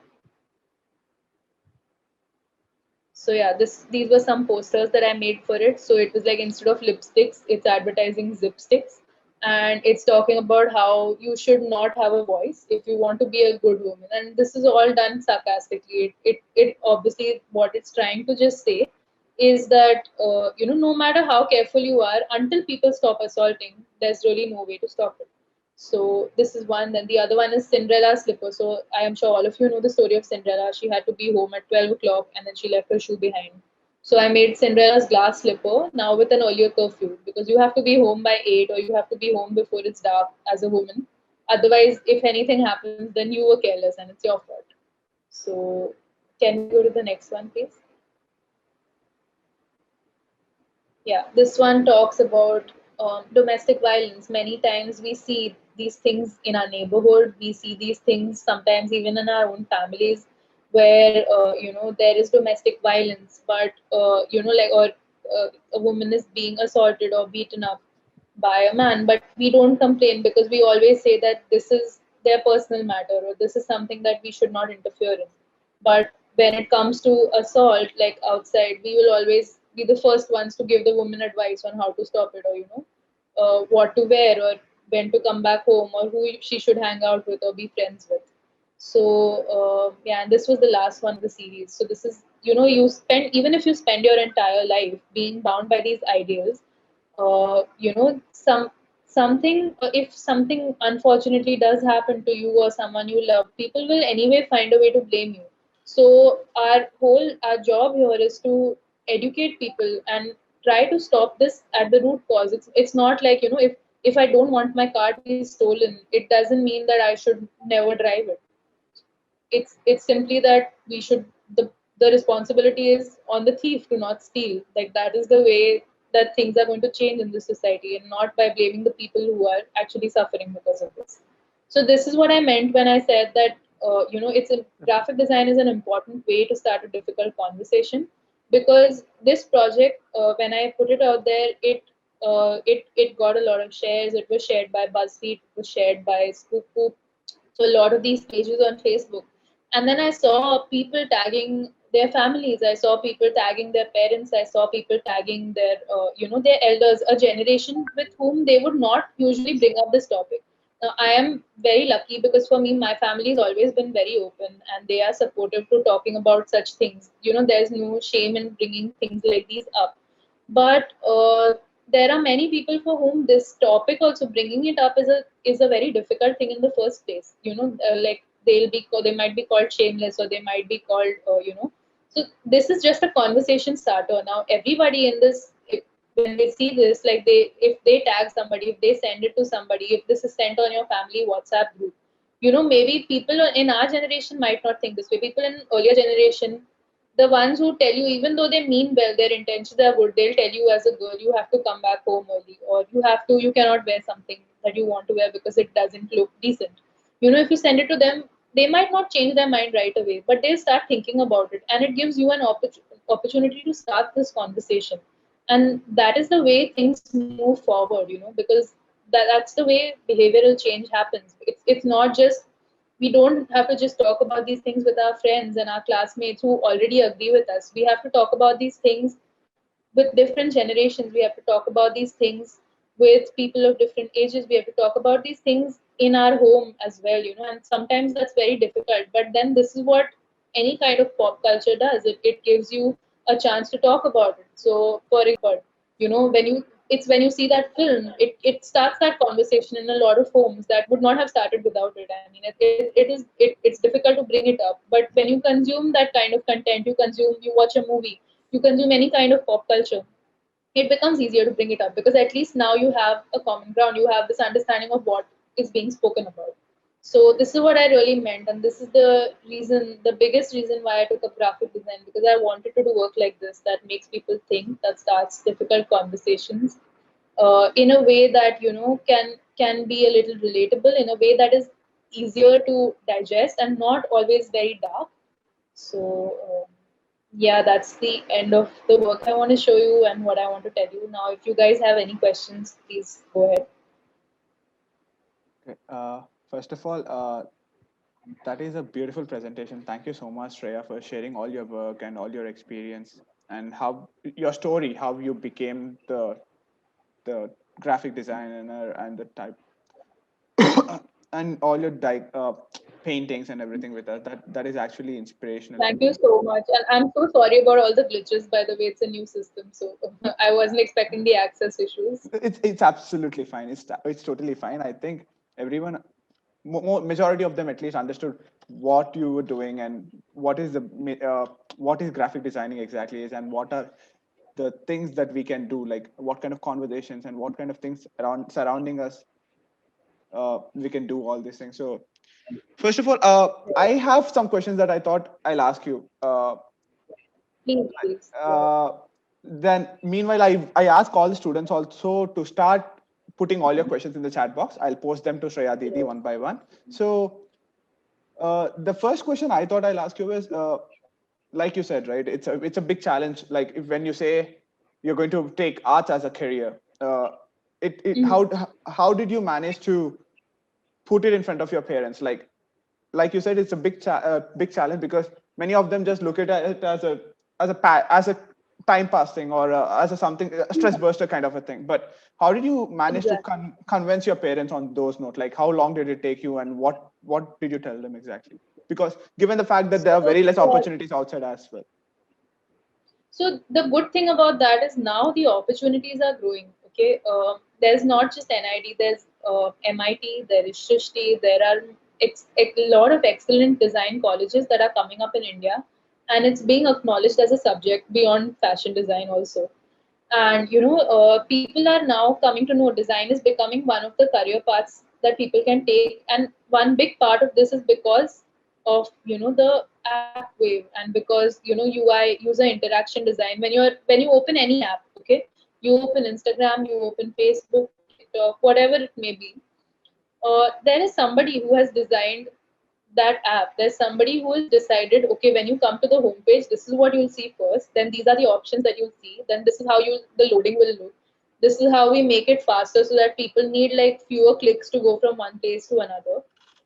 So yeah, these were some posters that I made for it. So it was like, instead of lipsticks, it's advertising zip sticks, and it's talking about how you should not have a voice if you want to be a good woman. And this is all done sarcastically. It obviously, what it's trying to just say is that no matter how careful you are, until people stop assaulting, there's really no way to stop it. So this is one. Then the other one is Cinderella's slipper. So I am sure all of you know the story of Cinderella. She had to be home at 12 o'clock and then she left her shoe behind. So I made Cinderella's glass slipper now with an earlier curfew, because you have to be home by 8, or you have to be home before it's dark as a woman. Otherwise, if anything happens, then you were careless and it's your fault. So can we go to the next one, please? Yeah, this one talks about domestic violence. Many times we see these things in our neighborhood. We see these things sometimes even in our own families, where there is domestic violence, but like, or a woman is being assaulted or beaten up by a man, but we don't complain because we always say that this is their personal matter, or this is something that we should not interfere in. But when it comes to assault, like outside, we will always be the first ones to give the woman advice on how to stop it, or what to wear, or when to come back home, or who she should hang out with or be friends with. So yeah, and this was the last one of the series. So this is, you spend, even if you spend your entire life being bound by these ideals, something, if something unfortunately does happen to you or someone you love, people will anyway find a way to blame you. So our job here is to educate people and try to stop this at the root cause. It's not like, if I don't want my car to be stolen, it doesn't mean that I should never drive it. It's simply that we should, the responsibility is on the thief to not steal. Like, that is the way that things are going to change in this society, and not by blaming the people who are actually suffering because of this. So this is what I meant when I said that, it's a graphic design is an important way to start a difficult conversation. Because this project, when I put it out there, it got a lot of shares. It was shared by BuzzFeed, it was shared by Scoop, so a lot of these pages on Facebook. And then I saw people tagging their families. I saw people tagging their parents. I saw people tagging their, their elders, a generation with whom they would not usually bring up this topic. Now, I am very lucky because for me, my family has always been very open and they are supportive to talking about such things. There's no shame in bringing things like these up. But there are many people for whom this topic, also bringing it up, is a very difficult thing in the first place. Like, they might be called shameless, or they might be called, so this is just a conversation starter. Now everybody in this, when they see this, like, if they tag somebody, if they send it to somebody, if this is sent on your family WhatsApp group, maybe people in our generation might not think this way. People in earlier generation, the ones who tell you, even though they mean well, their intentions are good, they'll tell you as a girl, you have to come back home early, or you cannot wear something that you want to wear because it doesn't look decent. If you send it to them, they might not change their mind right away, but they'll start thinking about it, and it gives you an opportunity to start this conversation. And that is the way things move forward, because that's the way behavioral change happens. It's not just, we don't have to just talk about these things with our friends and our classmates who already agree with us. We have to talk about these things with different generations. We have to talk about these things with people of different ages. We have to talk about these things in our home as well, and sometimes that's very difficult. But then this is what any kind of pop culture does. It gives you a chance to talk about it. So, for example, when you see that film, it starts that conversation in a lot of homes that would not have started without it. I mean, it's difficult to bring it up, but when you consume that kind of content, you watch a movie, you consume any kind of pop culture, it becomes easier to bring it up, because at least now you have a common ground, you have this understanding of what is being spoken about. So this is what I really meant, and this is the biggest reason why I took up graphic design, because I wanted to do work like this that makes people think, that starts difficult conversations in a way that can be a little relatable, in a way that is easier to digest and not always very dark. So yeah, that's the end of the work I want to show you and what I want to tell you. Now, if you guys have any questions, please go ahead. Okay. First of all, that is a beautiful presentation. Thank you so much, Shreya, for sharing all your work and all your experience and how your story, how you became the graphic designer and the type and all your paintings and everything with us. That is actually inspirational to Thank you me. so much. And I'm so sorry about all the glitches, by the way. It's a new system, so I wasn't expecting the access issues. It's absolutely fine. It's totally fine. I think everyone, majority of them at least, understood what you were doing and what is graphic designing exactly is, and what are the things that we can do, like what kind of conversations and what kind of things around surrounding us, we can do all these things. So first of all, I have some questions that I thought I'll ask you. Please, please, go ahead. Uh, then meanwhile, I ask all the students also to start putting all your questions in the chat box. I'll post them to Shreya Didi one by one. So the first question I thought I'll ask you is, like you said, right? It's a big challenge. Like, when you say you're going to take arts as a career, it Mhm. how did you manage to put it in front of your parents? Like you said, it's a big challenge, because many of them just look at it as a time pass thing or as a something a stress buster kind of a thing. But how did you manage to Exactly. convince your parents on those notes? Like how long did it take you, and what did you tell them exactly? Because given the fact that there are So, very less uh, opportunities outside as well. So the good thing about that is now the opportunities are growing. Okay, there's not just NID. There's MIT. There is Shrishti. There are a lot of excellent design colleges that are coming up in India, and it's being acknowledged as a subject beyond fashion design also. And people are now coming to know design is becoming one of the career paths that people can take. And one big part of this is because of the app wave, and because UI, user interaction design. When you open any app, okay, you open Instagram, you open Facebook, TikTok, whatever it may be, there is somebody who has designed that app. There's somebody who has decided, okay, when you come to the homepage, this is what you'll see first. Then these are the options that you'll see. Then this is how the loading will look. This is how we make it faster so that people need like fewer clicks to go from one place to another.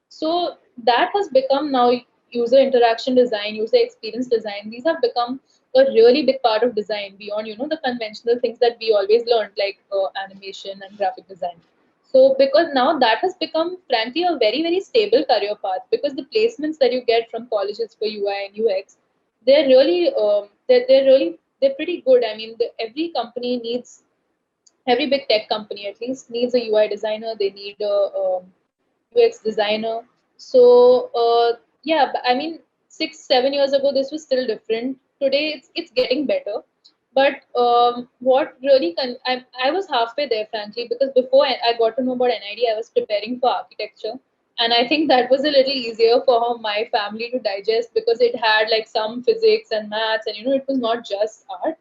So that has become now user interaction design, user experience design. These have become a really big part of design beyond the conventional things that we always learned, like animation and graphic design. So because now that has become frankly a very very stable career path, because the placements that you get from colleges for UI and UX, they're really they're pretty good. I mean, every company needs, every big tech company at least needs a UI designer. They need a UX designer. So yeah, I mean, 6 7 years ago this was still different. Today it's getting better. But what really I was halfway there frankly, because before I got to know about NID, I was preparing for architecture, and I think that was a little easier for my family to digest, because it had like some physics and maths, and it was not just art.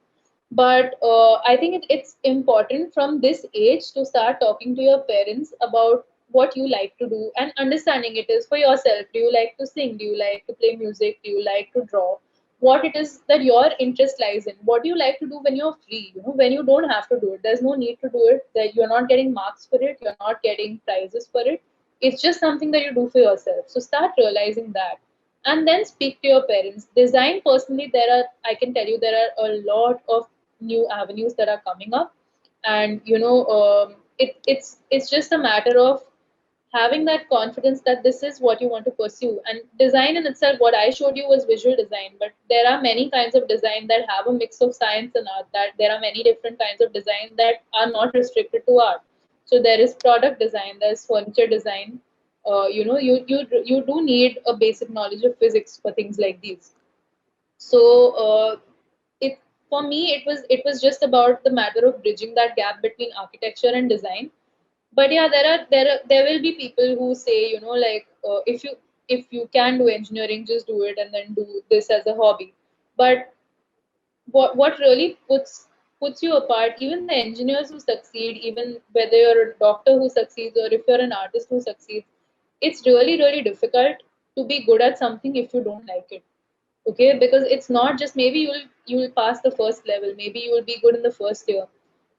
But I think it's important from this age to start talking to your parents about what you like to do, and understanding it is for yourself. Do you like to sing? Do you like to play music? Do you like to draw? What it is that your interest lies in? What do you like to do when you're free? When you don't have to do it, there's no need to do it. That you're not getting marks for it, you're not getting prizes for it. It's just something that you do for yourself. So start realizing that, and then speak to your parents. Design personally, I can tell you, there are a lot of new avenues that are coming up. And it's just a matter of having that confidence that this is what you want to pursue. And design in itself, what I showed you was visual design, but there are many kinds of design that have a mix of science and art. That there are many different kinds of design that are not restricted to art. So there is product design, there's furniture design. You do need a basic knowledge of physics for things like these. So it for me, it was just about the matter of bridging that gap between architecture and design. But yeah, there will be people who say, like, if you can do engineering, just do it and then do this as a hobby. But what really puts you apart, even the engineers who succeed, even whether you're a doctor who succeeds or if you're an artist who succeeds, it's really really difficult to be good at something if you don't like it. Okay, because it's not just, maybe you will pass the first level, maybe you will be good in the first year,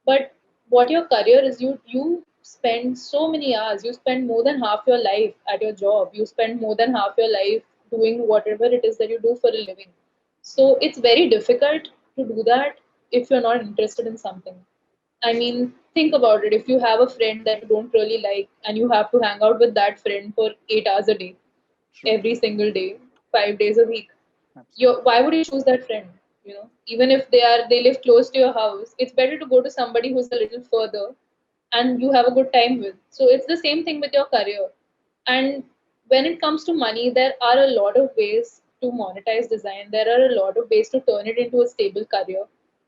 but what your career is, you spend so many hours, you spend more than half your life at your job, you spend more than half your life doing whatever it is that you do for a living. So it's very difficult to do that if you're not interested in something. I mean, think about it. If you have a friend that you don't really like and you have to hang out with that friend for 8 hours a day, True. every single day, 5 days a week, Absolutely. why would you choose that friend? Even if they live close to your house, it's better to go to somebody who's a little further and you have a good time with. So it's the same thing with your career. And when it comes to money, there are a lot of ways to monetize design. There are a lot of ways to turn it into a stable career.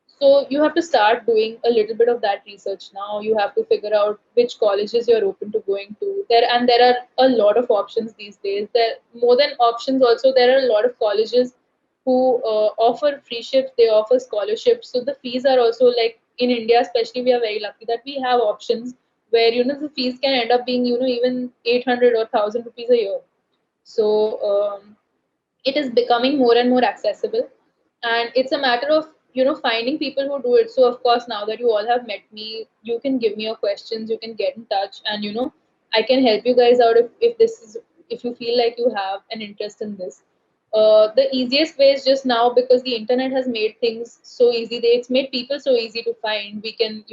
So you have to start doing a little bit of that research now. You have to figure out which colleges you're open to going to. There are a lot of options these days. There more than options also, there are a lot of colleges who offer free ships, they offer scholarships. So the fees are also, like in India especially, we are very lucky that we have options where the fees can end up being even 800 or 1,000 rupees a year. So it is becoming more and more accessible, and it's a matter of finding people who do it. So of course, now that you all have met me, you can give me your questions, you can get in touch, and I can help you guys out if this is, if you feel like you have an interest in this. The easiest way is just now, because the internet has made things so easy. It's made people so easy to find. We can,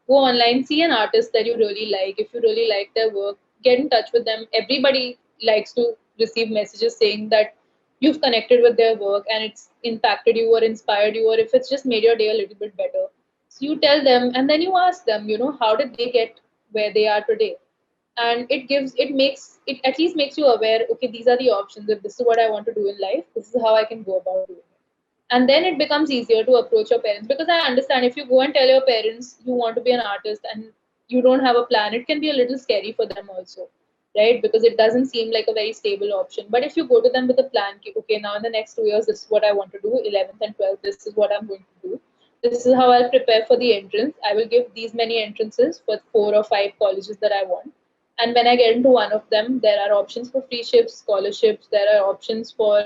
go online, see an artist that you really like. If you really like their work, get in touch with them. Everybody likes to receive messages saying that you've connected with their work and it's impacted you or inspired you, or if it's just made your day a little bit better. So you tell them and then you ask them, how did they get where they are today? And it at least makes you aware, okay, these are the options. If this is what I want to do in life, this is how I can go about doing it. And then it becomes easier to approach your parents, because I understand if you go and tell your parents you want to be an artist and you don't have a plan, it can be a little scary for them also, right? Because it doesn't seem like a very stable option. But if you go to them with a plan, okay, now in the next 2 years this is what I want to do, 11th and 12th, this is what I'm going to do, this is how I'll prepare for the entrance, I will give these many entrances for 4 or 5 colleges that I want, and when I get into one of them, there are options for free shifts, scholarships, there are options for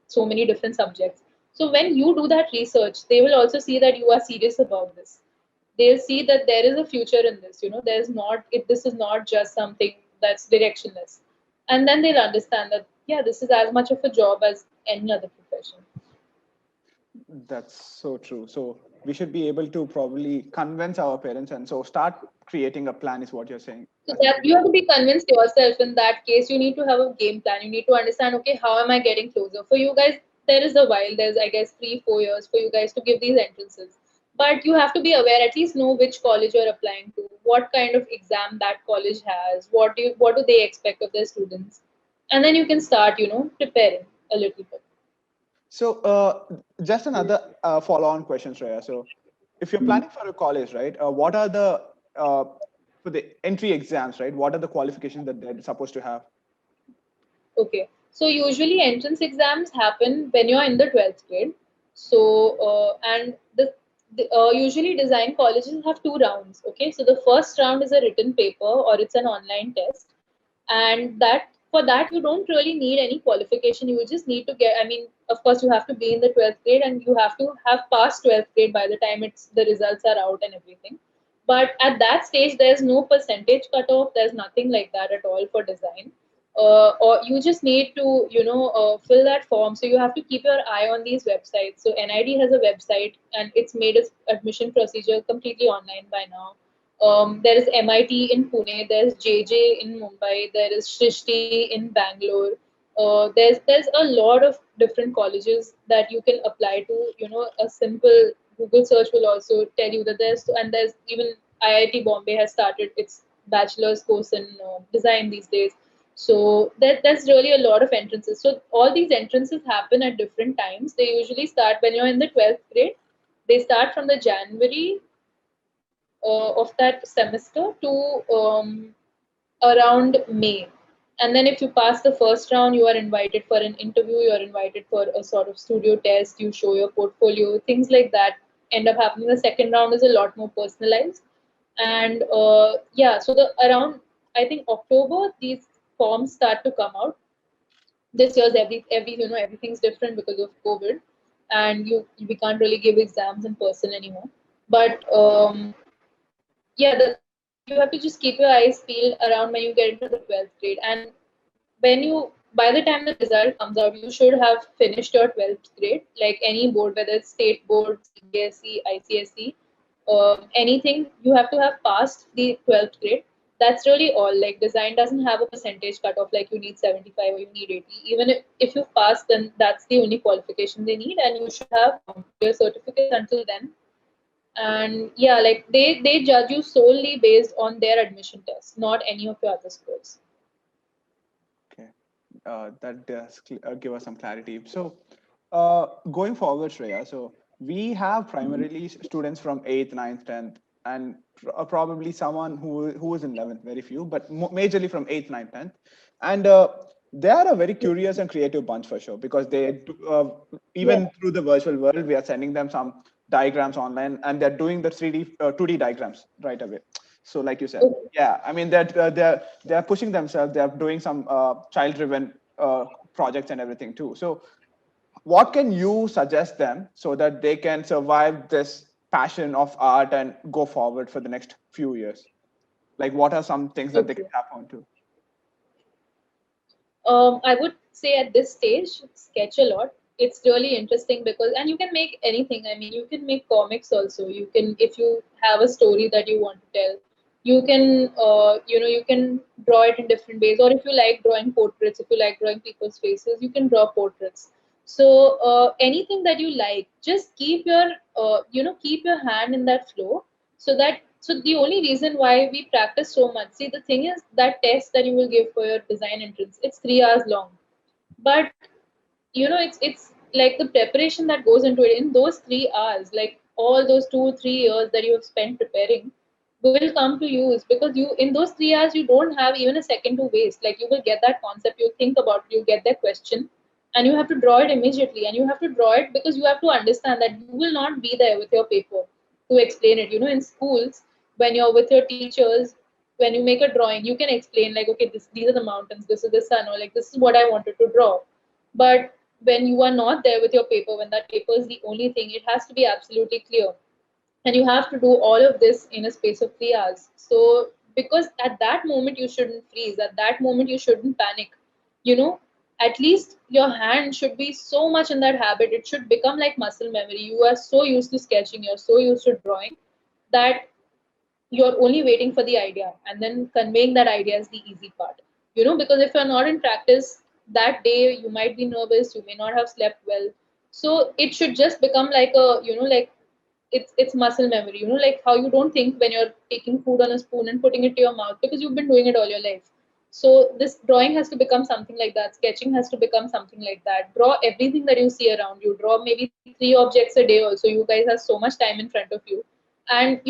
so many different subjects. So when you do that research, they will also see that you are serious about this. They'll see that there is a future in this. There's not if this is not just something that's directionless. And then they'll understand that, yeah, this is as much of a job as any other profession. That's so true. So we should be able to probably convince our parents and so start creating a plan is what you're saying. So that you have to be convinced yourself. In that case, you need to have a game plan. You need to understand, okay, how am I getting closer? For you guys, there is a while. There's, I guess, 3-4 years for you guys to give these entrances. But you have to be aware, at least know which college you're applying to, what kind of exam that college has, what do they expect of their students, and then you can start, preparing a little bit. So just another follow-on question, Shreya. So if you're planning for a college, right, what are the for the entry exams, right? What are the qualifications that they're supposed to have? Okay. So usually entrance exams happen when you're in the 12th grade. So and usually design colleges have 2 rounds. Okay. So the first round is a written paper or it's an online test, and that for that you don't really need any qualification. You just need to get. I mean, of course, you have to be in the 12th grade and you have to have passed 12th grade by the time the results are out and everything. But at that stage, there's no percentage cutoff. There's nothing like that at all for design. Or you just need to, fill that form. So you have to keep your eye on these websites. So NID has a website and it's made its admission procedure completely online by now. There is MIT in Pune, there's JJ in Mumbai, there is Shrishti in Bangalore. There's a lot of different colleges that you can apply to. A simple Google search will also tell you that there's even IIT Bombay has started its bachelor's course in design these days. So there's really a lot of entrances. So all these entrances happen at different times. They usually start when you're in the 12th grade. They start from the January of that semester to around May. And then if you pass the first round, you are invited for an interview, you are invited for a sort of studio test, you show your portfolio, things like that end up happening. The second round is a lot more personalized. And yeah, so the around, I think, October, these forms start to come out. This year's every everything's different because of COVID, and we can't really give exams in person anymore. But yeah, you have to just keep your eyes peeled around when you get into the 12th grade. And by the time the result comes out, you should have finished your 12th grade, like any board, whether it's state board, CBSE, ICSE, anything, you have to have passed the 12th grade. That's really all. Like design doesn't have a percentage cutoff, like you need 75 or you need 80. Even if you pass, then that's the only qualification they need, and you should have your certificates until then. And yeah, like they judge you solely based on their admission test, not any of your other scores. Okay, that does give us some clarity. So going forward, Shreya, so we have primarily students from 8th, 9th, 10th, and probably someone who is in 11th, very few, but majorly from 8th, 9th, 10th. And they are a very curious and creative bunch for sure, because they do, even Yeah. through the virtual world, we are sending them some diagrams online and they're doing the 3D, 2D diagrams right away. So like you said, Okay. yeah, I mean, they're pushing themselves, they're doing some child-driven projects and everything too. So what can you suggest them so that they can survive this passion of art and go forward for the next few years? Like, what are some things that they can Okay. tap onto? I would say at this stage, sketch a lot. It's really interesting because, and you can make anything. I mean, you can make comics also. You can, if you have a story that you want to tell, you can, you can draw it in different ways. Or if you like drawing portraits, if you like drawing people's faces, you can draw portraits. So anything that you like, just keep your, keep your hand in that flow. So the only reason why we practice so much, see, the thing is that test that you will give for your design entrance, it's 3 hours long. But it's like the preparation that goes into it in those 3 hours, like all those 2 3 years that you have spent preparing will come to use, because you in those 3 hours you don't have even a second to waste. Like, you will get that concept, you think about it, you get that question, and you have to draw it immediately. And you have to draw it because you have to understand that you will not be there with your paper to explain it. In schools, when you're with your teachers, when you make a drawing, you can explain like, okay, these are the mountains, this is the sun, or like, this is what I wanted to draw. But when you are not there with your paper, when that paper is the only thing, it has to be absolutely clear. And you have to do all of this in a space of 3 hours. So, because at that moment you shouldn't freeze, at that moment you shouldn't panic. You know, at least your hand should be so much in that habit, it should become like muscle memory. You are so used to sketching, you're so used to drawing, that you're only waiting for the idea, and then conveying that idea is the easy part. Because if you're not in practice that day, you might be nervous, you may not have slept well. So it should just become like a, like, it's muscle memory. Like how you don't think when you're taking food on a spoon and putting it to your mouth, because you've been doing it all your life. So this drawing has to become something like that, sketching has to become something like that. Draw everything that you see around you, draw maybe 3 objects a day also. You guys have so much time in front of you. And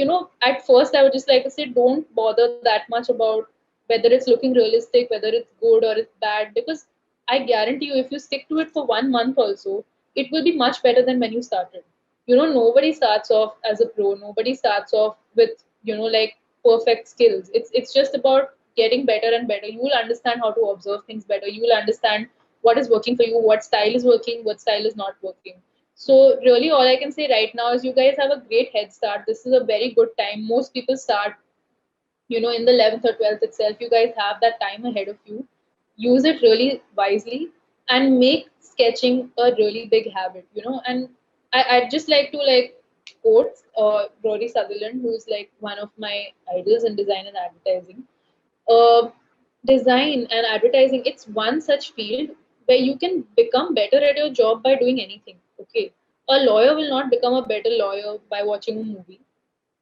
at first I would just like to say, don't bother that much about whether it's looking realistic, whether it's good or it's bad, because I guarantee you, if you stick to it for 1 month also, it will be much better than when you started. Nobody starts off as a pro, nobody starts off with like perfect skills. It's just about getting better and better. You will understand how to observe things better, you will understand what is working for you, what style is working, what style is not working. So really, all I can say right now is you guys have a great head start. This is a very good time. Most people start in the 11th or 12th itself. You guys have that time ahead of you. Use it really wisely and make sketching a really big habit. And I'd just like to like quote Rory Sutherland, who's like one of my idols in design and advertising. uh, Design and advertising, it's one such field where you can become better at your job by doing anything. Okay, a lawyer will not become a better lawyer by watching a movie.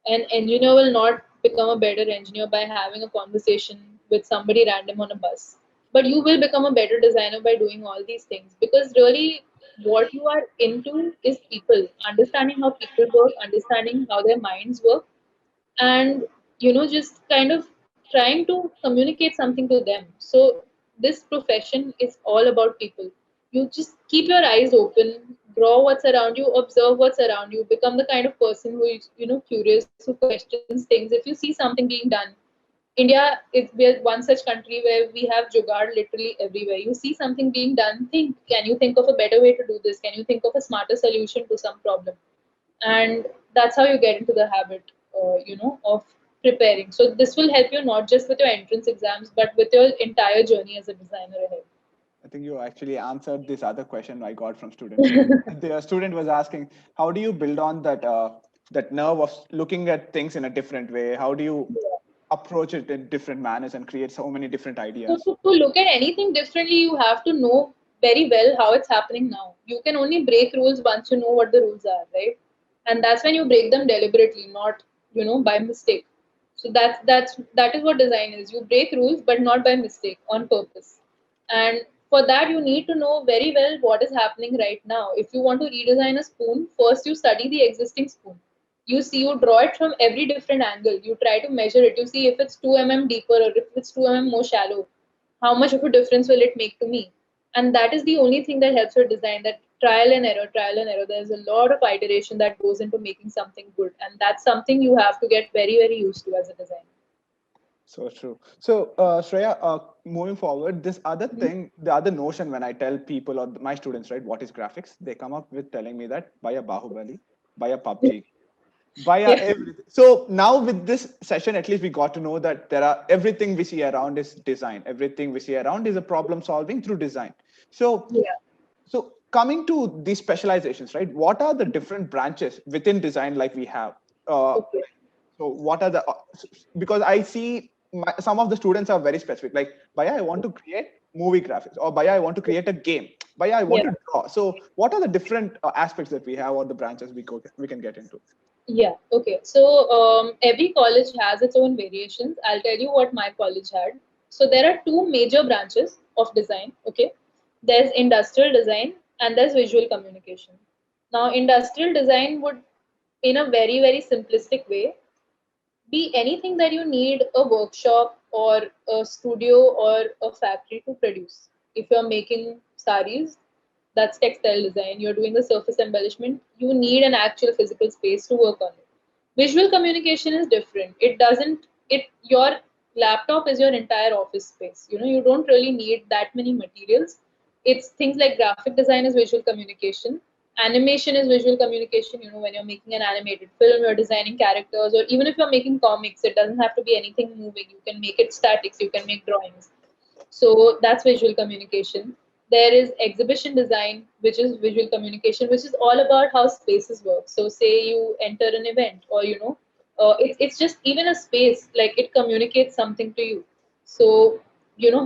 An engineer will not become a better engineer by having a conversation with somebody random on a bus. But you will become a better designer by doing all these things, because really what you are into is people, understanding how people work, understanding how their minds work, and just kind of trying to communicate something to them. So this profession is all about people. You just keep your eyes open, draw what's around you, observe what's around you, become the kind of person who is curious, who questions things. If you see something being done, India is, we're one such country where we have jugaad literally everywhere. You see something being done, think, can you think of a better way to do this? Can you think of a smarter solution to some problem? And that's how you get into the habit of preparing. So this will help you not just with your entrance exams, but with your entire journey as a designer ahead. I think you actually answered this other question I got from students. So the student was asking, how do you build on that nerve of looking at things in a different way? How do you approach it in different manners and create so many different So ideas? to look at anything differently, you have to know very well how it's happening now. You can only break rules once you know what the rules are, right? And that's when you break them deliberately, not by mistake. So that is what design is. You break rules, but not by mistake, on purpose. And for that, you need to know very well what is happening right now. If you want to redesign a spoon, first you study the existing spoon. You draw it from every different angle. You try to measure it. You see if it's 2 mm deeper or if it's 2 mm more shallow. How much of a difference will it make to me? And that is the only thing that helps your design. That trial and error, trial and error. There's a lot of iteration that goes into making something good, and that's something you have to get very very used to as a designer. So true. So, Shreya, moving forward, this other Mhm. thing, the other notion when I tell people or my students, right, what is graphics, they come up with telling me that buy a Bahubali, buy a PUBG. Via Yeah. everything. So now with this session, at least we got to know that there are everything we see around is design. Everything we see around is a problem solving through design. So Yeah. so coming to these specializations, right? What are the different branches within design like we have? Okay. So what are the because I see some of the students are very specific. Like, Baya, I want to create movie graphics, or Baya, I want to create a game. Baya, I want Yeah. to draw. So what are the different aspects that we have, or the branches we can get into? Yeah. Okay. So every college has its own variations. I'll tell you what my college had. So there are two major branches of design. Okay. There's industrial design and there's visual communication. Now, industrial design would, in a very, very simplistic way, be anything that you need a workshop or a studio or a factory to produce. If you're making saris, that's textile design. You're doing the surface embellishment, you need an actual physical space to work on it. Visual communication is different. It doesn't, it, your laptop is your entire office space. You don't really need that many materials. It's things like graphic design is visual communication, animation is visual communication. When you're making an animated film, you're designing characters, or even if you're making comics, it doesn't have to be anything moving. You can make it statics, you can make drawings. So that's visual communication. There is exhibition design, which is visual communication, which is all about how spaces work. So say you enter an event, or it's just even a space, like it communicates something to you. So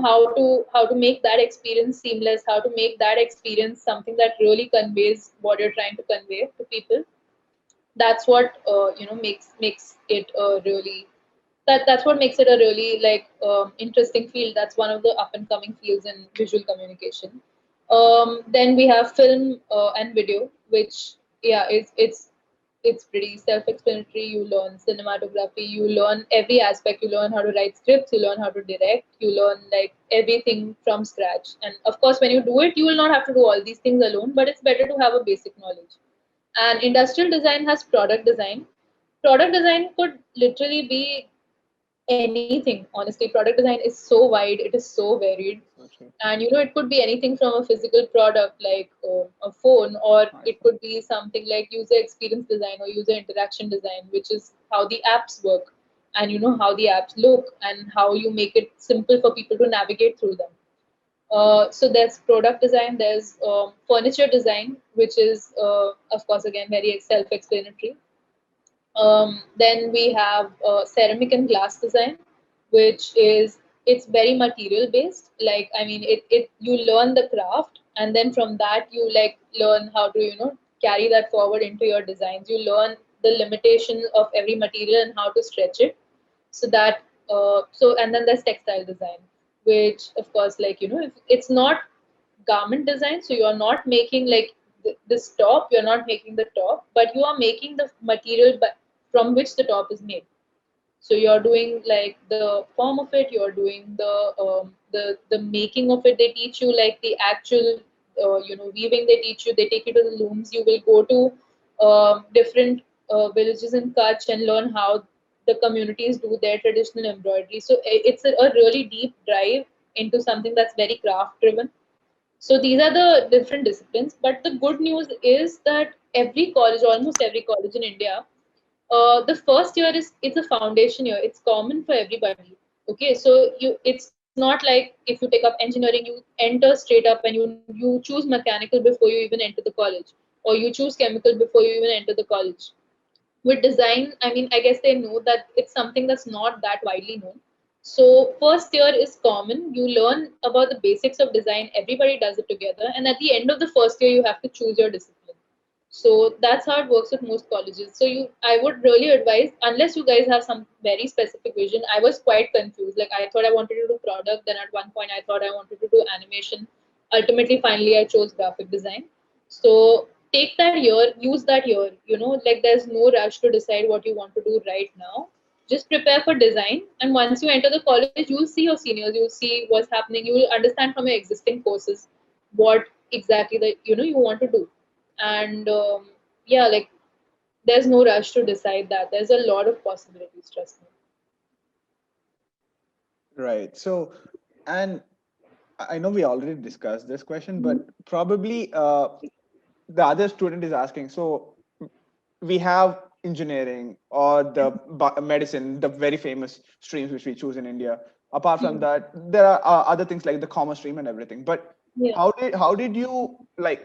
how to make that experience seamless, how to make that experience something that really conveys what you're trying to convey to people. That's what makes it a really that's what makes it a really like interesting field. That's one of the up and coming fields in visual communication. Then we have film and video, which yeah, it's pretty self-explanatory. You learn cinematography, you learn every aspect. You learn how to write scripts, you learn how to direct, you learn like everything from scratch. And of course, when you do it, you will not have to do all these things alone, but it's better to have a basic knowledge. And industrial design has product design. Product design could literally be anything. Honestly, product design is so wide, it is so varied. Okay. And it could be anything from a physical product like a phone, or it iPhone. could be something like user experience design or user interaction design, which is how the apps work, and how the apps look and how you make it simple for people to navigate through them. So there's product design, there's furniture design, which is of course again very self-explanatory. Then we have ceramic and glass design, which is it's very material based. Like I mean, it you learn the craft, and then from that you like learn how to carry that forward into your designs. You learn the limitation of every material and how to stretch it. So that and then there's textile design, which of course like if it's not garment design, so you're not making like this top, you're not making the top, but you are making the material from which the top is made. So you're doing like the form of it, you're doing the making of it. They teach you like the actual weaving. They teach you, they take you to the looms. You will go to different villages in Kutch and learn how the communities do their traditional embroidery. So it's a really deep dive into something that's very craft driven. So these are the different disciplines. But the good news is that every college, almost every college in India, the first year is it's a foundation year. It's common for everybody. Okay, so it's not like if you take up engineering, you enter straight up and you choose mechanical before you even enter the college, or you choose chemical before you even enter the college. With design, I mean, I guess they know that it's something that's not that widely known. So first year is common. You learn about the basics of design, everybody does it together, and at the end of the first year you have to choose your discipline. So that's how it works with most colleges. So I would really advise, unless you guys have some very specific vision. I was quite confused. Like I thought I wanted to do product, then at one point I thought I wanted to do animation. Ultimately, finally, I chose graphic design. So take that year, use that year. Like there's no rush to decide what you want to do right now. Just prepare for design, and once you enter the college, you'll see your seniors, you'll see what's happening, you will understand from your existing courses what exactly that you want to do. And yeah, like there's no rush to decide that. There's a lot of possibilities, trust me. Right. So, and I know we already discussed this question, Mhm. but probably the other student is asking. So we have engineering or the medicine, the very famous streams which we choose in India. Apart from Hmm. that, there are other things like the commerce stream and everything. But Yeah. how did you like?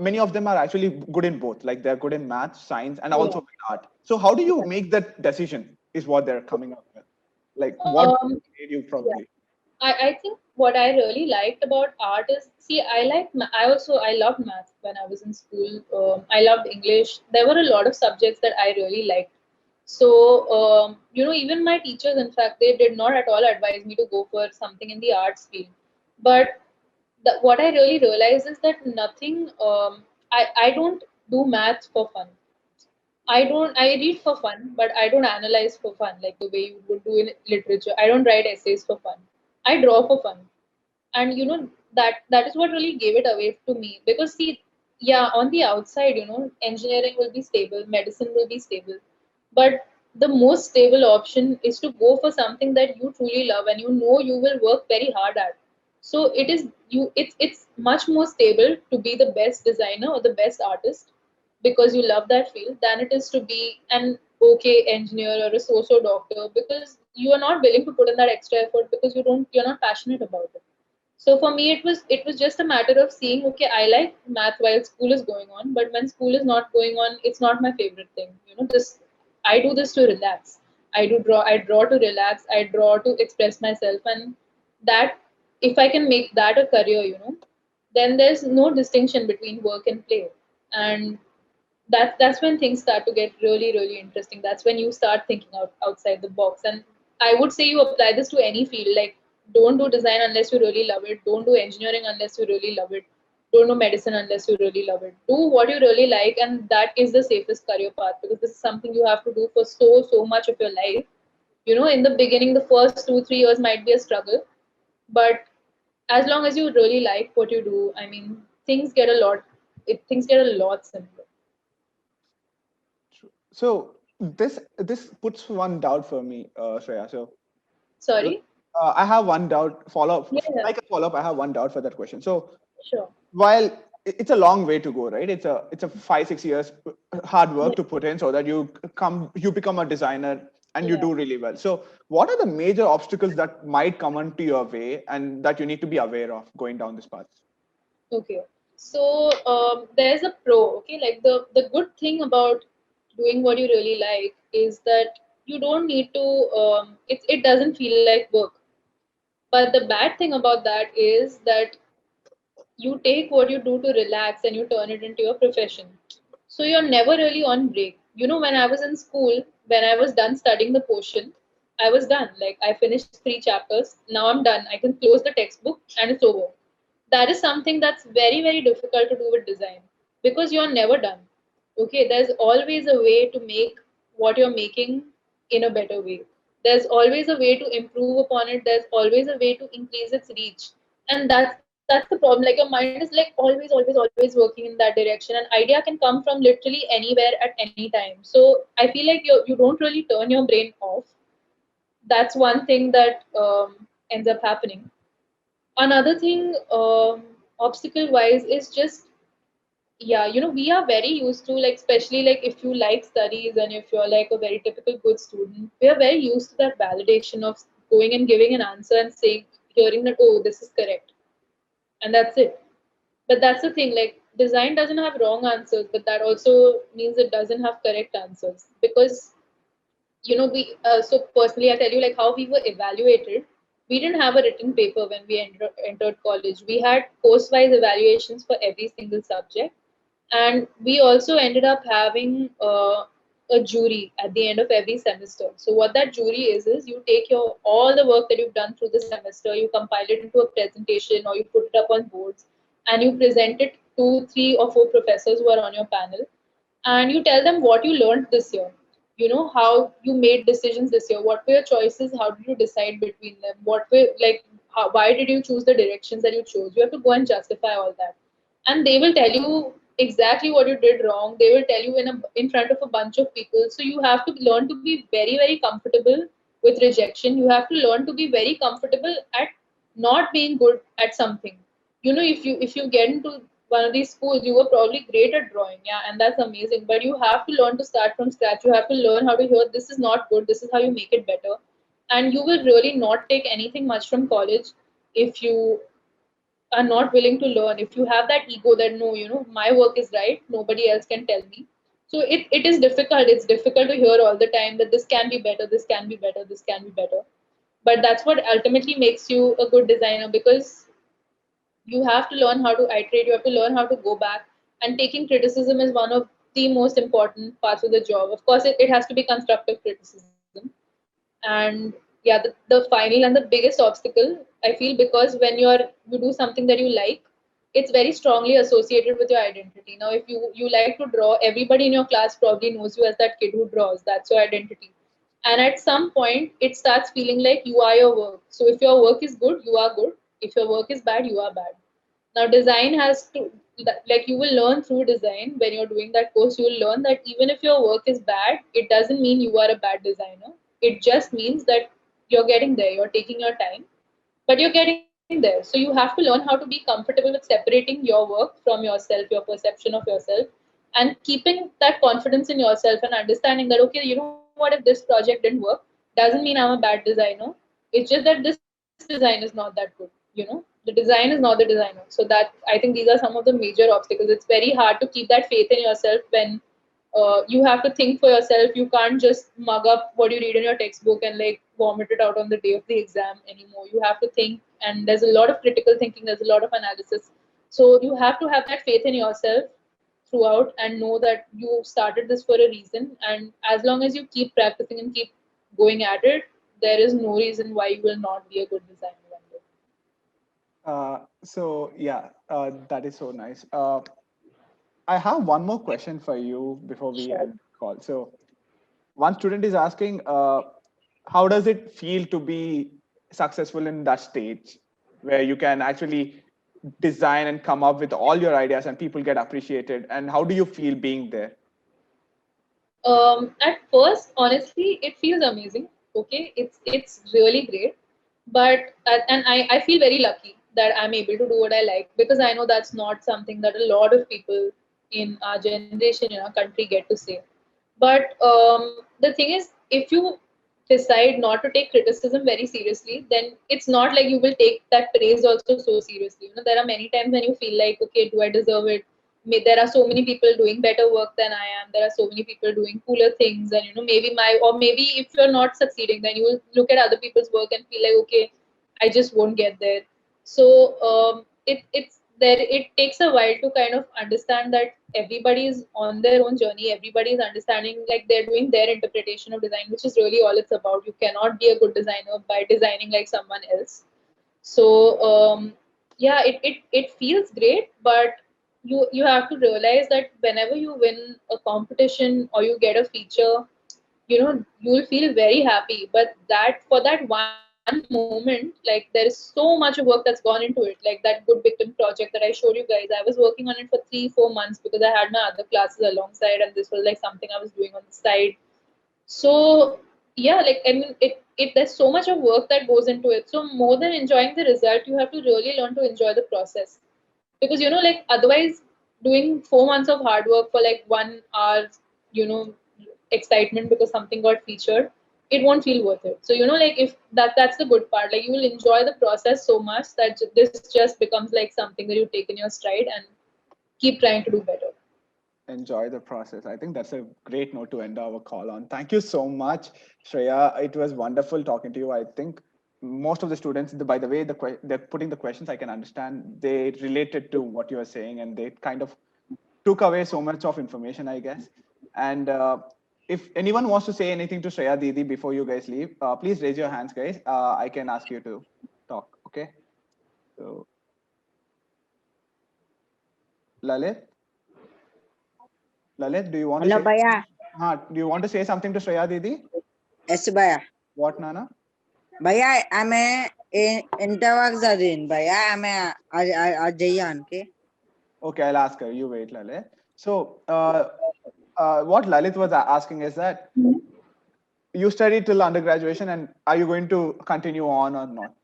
Many of them are actually good in both. Like they're good in math, science, and also Yeah. in art. So how do you Yeah. make that decision? Is what they're coming up with. Like what Um, made you yeah. probably? I think what I really liked about art is, see, I also, I loved math when I was in school. I loved English. There were a lot of subjects that I really liked. So, even my teachers, in fact, they did not at all advise me to go for something in the arts field. But what I really realized is that nothing, I don't do math for fun. I read for fun, but I don't analyze for fun like the way you would do in literature. I don't write essays for fun. I draw for fun. And that is what really gave it away to me. Because see, yeah, on the outside, engineering will be stable, medicine will be stable. But the most stable option is to go for something that you truly love and you know you will work very hard at. So it's much more stable to be the best designer or the best artist because you love that field than it is to be an okay engineer or a socio doctor because you are not willing to put in that extra effort because you're not passionate about it. So for me it was just a matter of seeing, okay, I like math while school is going on, but when school is not going on, it's not my favorite thing. This I do this to relax. I draw to relax, I draw to express myself, and that if I can make that a career, then there's no distinction between work and play. And that's when things start to get really really interesting. That's when you start thinking outside the box. And I would say you apply this to any field. Like, don't do design unless you really love it, don't do engineering unless you really love it, don't do medicine unless you really love it. Do what you really like, and that is the safest career path, because this is something you have to do for so much of your life. In the beginning, the first 2 3 years might be a struggle, but as long as you really like what you do, I mean, things get a lot simpler. So this puts one doubt for me, Shreya. So Sorry. I have one doubt. Yeah, yeah, Like a follow up. I have one doubt for that question. So sure. while it's a long way to go, right? It's a 5 6 years hard Yeah, work to put in so that you become a designer and you yeah. do really well. So what are the major obstacles that might come onto your way and that you need to be aware of going down this path? Okay. So there's a pro. Okay, like the good thing about doing what you really like is that you don't need to. It doesn't feel like work. But the bad thing about that is that you take what you do to relax and you turn it into your profession. So you're never really on break. When I was in school, when I was done studying the portion, I was done. Like, I finished 3 chapters. Now I'm done. I can close the textbook and it's over. That is something that's very, very difficult to do with design because you're never done. Okay, there's always a way to make what you're making in a better way. There's always a way to improve upon it. There's always a way to increase its reach. And that's the problem. Like, your mind is like always working in that direction. An idea can come from literally anywhere at any time. So I feel like you don't really turn your brain off. That's one thing that ends up happening. Another thing, obstacle wise, is just, yeah, we are very used to, like, especially like if you like studies and if you're like a very typical good student, we are very used to that validation of going and giving an answer and saying, hearing that, oh, this is correct, and that's it. But that's the thing, like, design doesn't have wrong answers, but that also means it doesn't have correct answers. Because we so personally I tell you, like, how we were evaluated. We didn't have a written paper when we entered college. We had course wise evaluations for every single subject, and we also ended up having a jury at the end of every semester. So what that jury is you take your all the work that you've done through the semester, you compile it into a presentation or you put it up on boards, and you present it to 3 or 4 professors who are on your panel, and you tell them what you learned this year. How you made decisions this year, what were your choices, how did you decide between them, why did you choose the directions that you chose. You have to go and justify all that, and they will tell you exactly what you did wrong. They will tell you in front of a bunch of people. So you have to learn to be very very comfortable with rejection. You have to learn to be very comfortable at not being good at something. If you get into one of these schools, you were probably great at drawing, yeah, and that's amazing. But you have to learn to start from scratch. You have to learn how to hear this is not good, this is how you make it better. And you will really not take anything much from college if you are not willing to learn. If you have that ego that no, my work is right, nobody else can tell me. So it is difficult. It's difficult to hear all the time that this can be better, this can be better, this can be better. But that's what ultimately makes you a good designer, because you have to learn how to iterate, you have to learn how to go back. And taking criticism is one of the most important parts of the job. Of course, it has to be constructive criticism. And yeah, the final and the biggest obstacle, I feel, because when you do something that you like, it's very strongly associated with your identity. Now if you like to draw, everybody in your class probably knows you as that kid who draws. That's your identity. And at some point it starts feeling like you are your work. So if your work is good, you are good. If your work is bad, you are bad. Now design has to, like, you will learn through design. When you're doing that course, you will learn that even if your work is bad, it doesn't mean you are a bad designer. It just means that you're getting there, you're taking your time, but you're getting there. So you have to learn how to be comfortable with separating your work from yourself, your perception of yourself, and keeping that confidence in yourself and understanding that, okay, you know what, if this project didn't work, doesn't mean I'm a bad designer. It's just that this design is not that good. The design is not the designer. So that, I think, these are some of the major obstacles. It's very hard to keep that faith in yourself when you have to think for yourself. You can't just mug up what you read in your textbook and like vomit it out on the day of the exam anymore. You have to think, and there's a lot of critical thinking, there's a lot of analysis. So you have to have that faith in yourself throughout and know that you started this for a reason. And as long as you keep practicing and keep going at it, there is no reason why you will not be a good designer one day. So yeah, that is so nice. I have one more question for you before we Sure. end the call. So one student is asking, how does it feel to be successful in that stage where you can actually design and come up with all your ideas and people get appreciated? And how do you feel being there? At first, honestly, it feels amazing. Okay, it's really great, but and I feel very lucky that I'm able to do what I like, because I know that's not something that a lot of people in our generation, in our country, get to say. But the thing is, if you decide not to take criticism very seriously, then it's not like you will take that praise also so seriously. There are many times when you feel like, okay, do I deserve it? There are so many people doing better work than I am. There are so many people doing cooler things, and maybe if you're not succeeding, then you will look at other people's work and feel like, okay, I just won't get there. So it's there. It takes a while to kind of understand that everybody is on their own journey. Everybody is understanding, like, they're doing their interpretation of design, which is really all it's about. You cannot be a good designer by designing like someone else. So yeah, it feels great, but you have to realize that whenever you win a competition or you get a feature, you'll feel very happy. But that for that one moment, like, there is so much of work that's gone into it. Like that good victim project that I showed you guys, I was working on it for 3-4 months because I had my other classes alongside, and this was like something I was doing on the side. So yeah, like, I mean, it there's so much of work that goes into it. So more than enjoying the result, you have to really learn to enjoy the process. Because like, otherwise, doing 4 months of hard work for like 1 hour, you know excitement because something got featured, it won't feel worth it. So like, if that's the good part, like, you will enjoy the process so much that this just becomes like something that you take in your stride and keep trying to do better. Enjoy the process. I think that's a great note to end our call on. Thank you so much, Shreya. It was wonderful talking to you. I think most of the students, by the way they're putting the questions, I can understand they related to what you are saying, and they kind of took away so much of information, I guess. And if anyone wants to say anything to Shreya Didi before you guys leave, please raise your hands, guys. I can ask you to talk. Okay. So, Lalit. Lalit, do you want to Hello, say? Baya. Do you want to say something to Shreya Didi? Yes, Baya. What, Nana? Baya, interwork zadin. Baya, Jayan, okay? Okay, I'll ask her. You wait, Lalit. So, what Lalit was asking is that you studied till undergraduation, and are you going to continue on or not?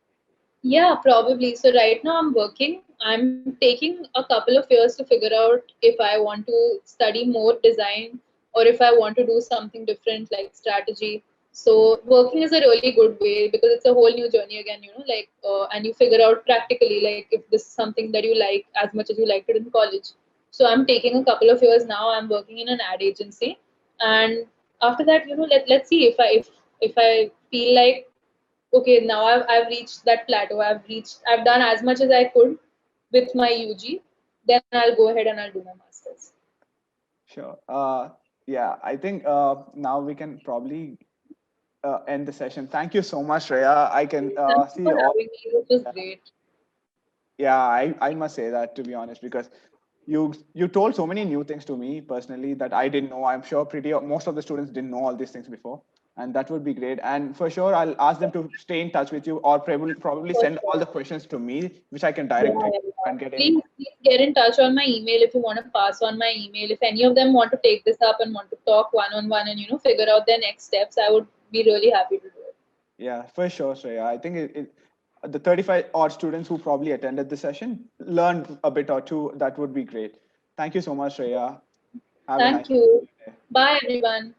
Yeah, probably. So right now I'm working. I'm taking a couple of years to figure out if I want to study more design or if I want to do something different like strategy. So working is a really good way because it's a whole new journey again, like and you figure out practically like if this is something that you like as much as you liked it in college. So I'm taking a couple of years now. I'm working in an ad agency, and after that, let's see if I feel like okay, now I've reached that plateau. I've done as much as I could with my UG. Then I'll go ahead and I'll do my masters. Sure. Yeah, I think now we can probably end the session. Thank you so much, Shreya. I can Thank you see for all. having me. It was great. Yeah, I must say that, to be honest, because you told so many new things to me personally that I didn't know. I'm sure pretty most of the students didn't know all these things before, and that would be great. And for sure, I'll ask them to stay in touch with you, or probably For send all sure. the questions to me, which I can Yeah, direct to you yeah, yeah. and get any. Please get in touch on my email if you want to pass on my email. If any of them want to take this up and want to talk one on one and figure out their next steps, I would be really happy to do it. Yeah, for sure, Shreya. I think the 35 odd students who probably attended the session learned a bit or two. That would be great. Thank you so much, Shreya. Have a nice Thank you. day. Bye everyone.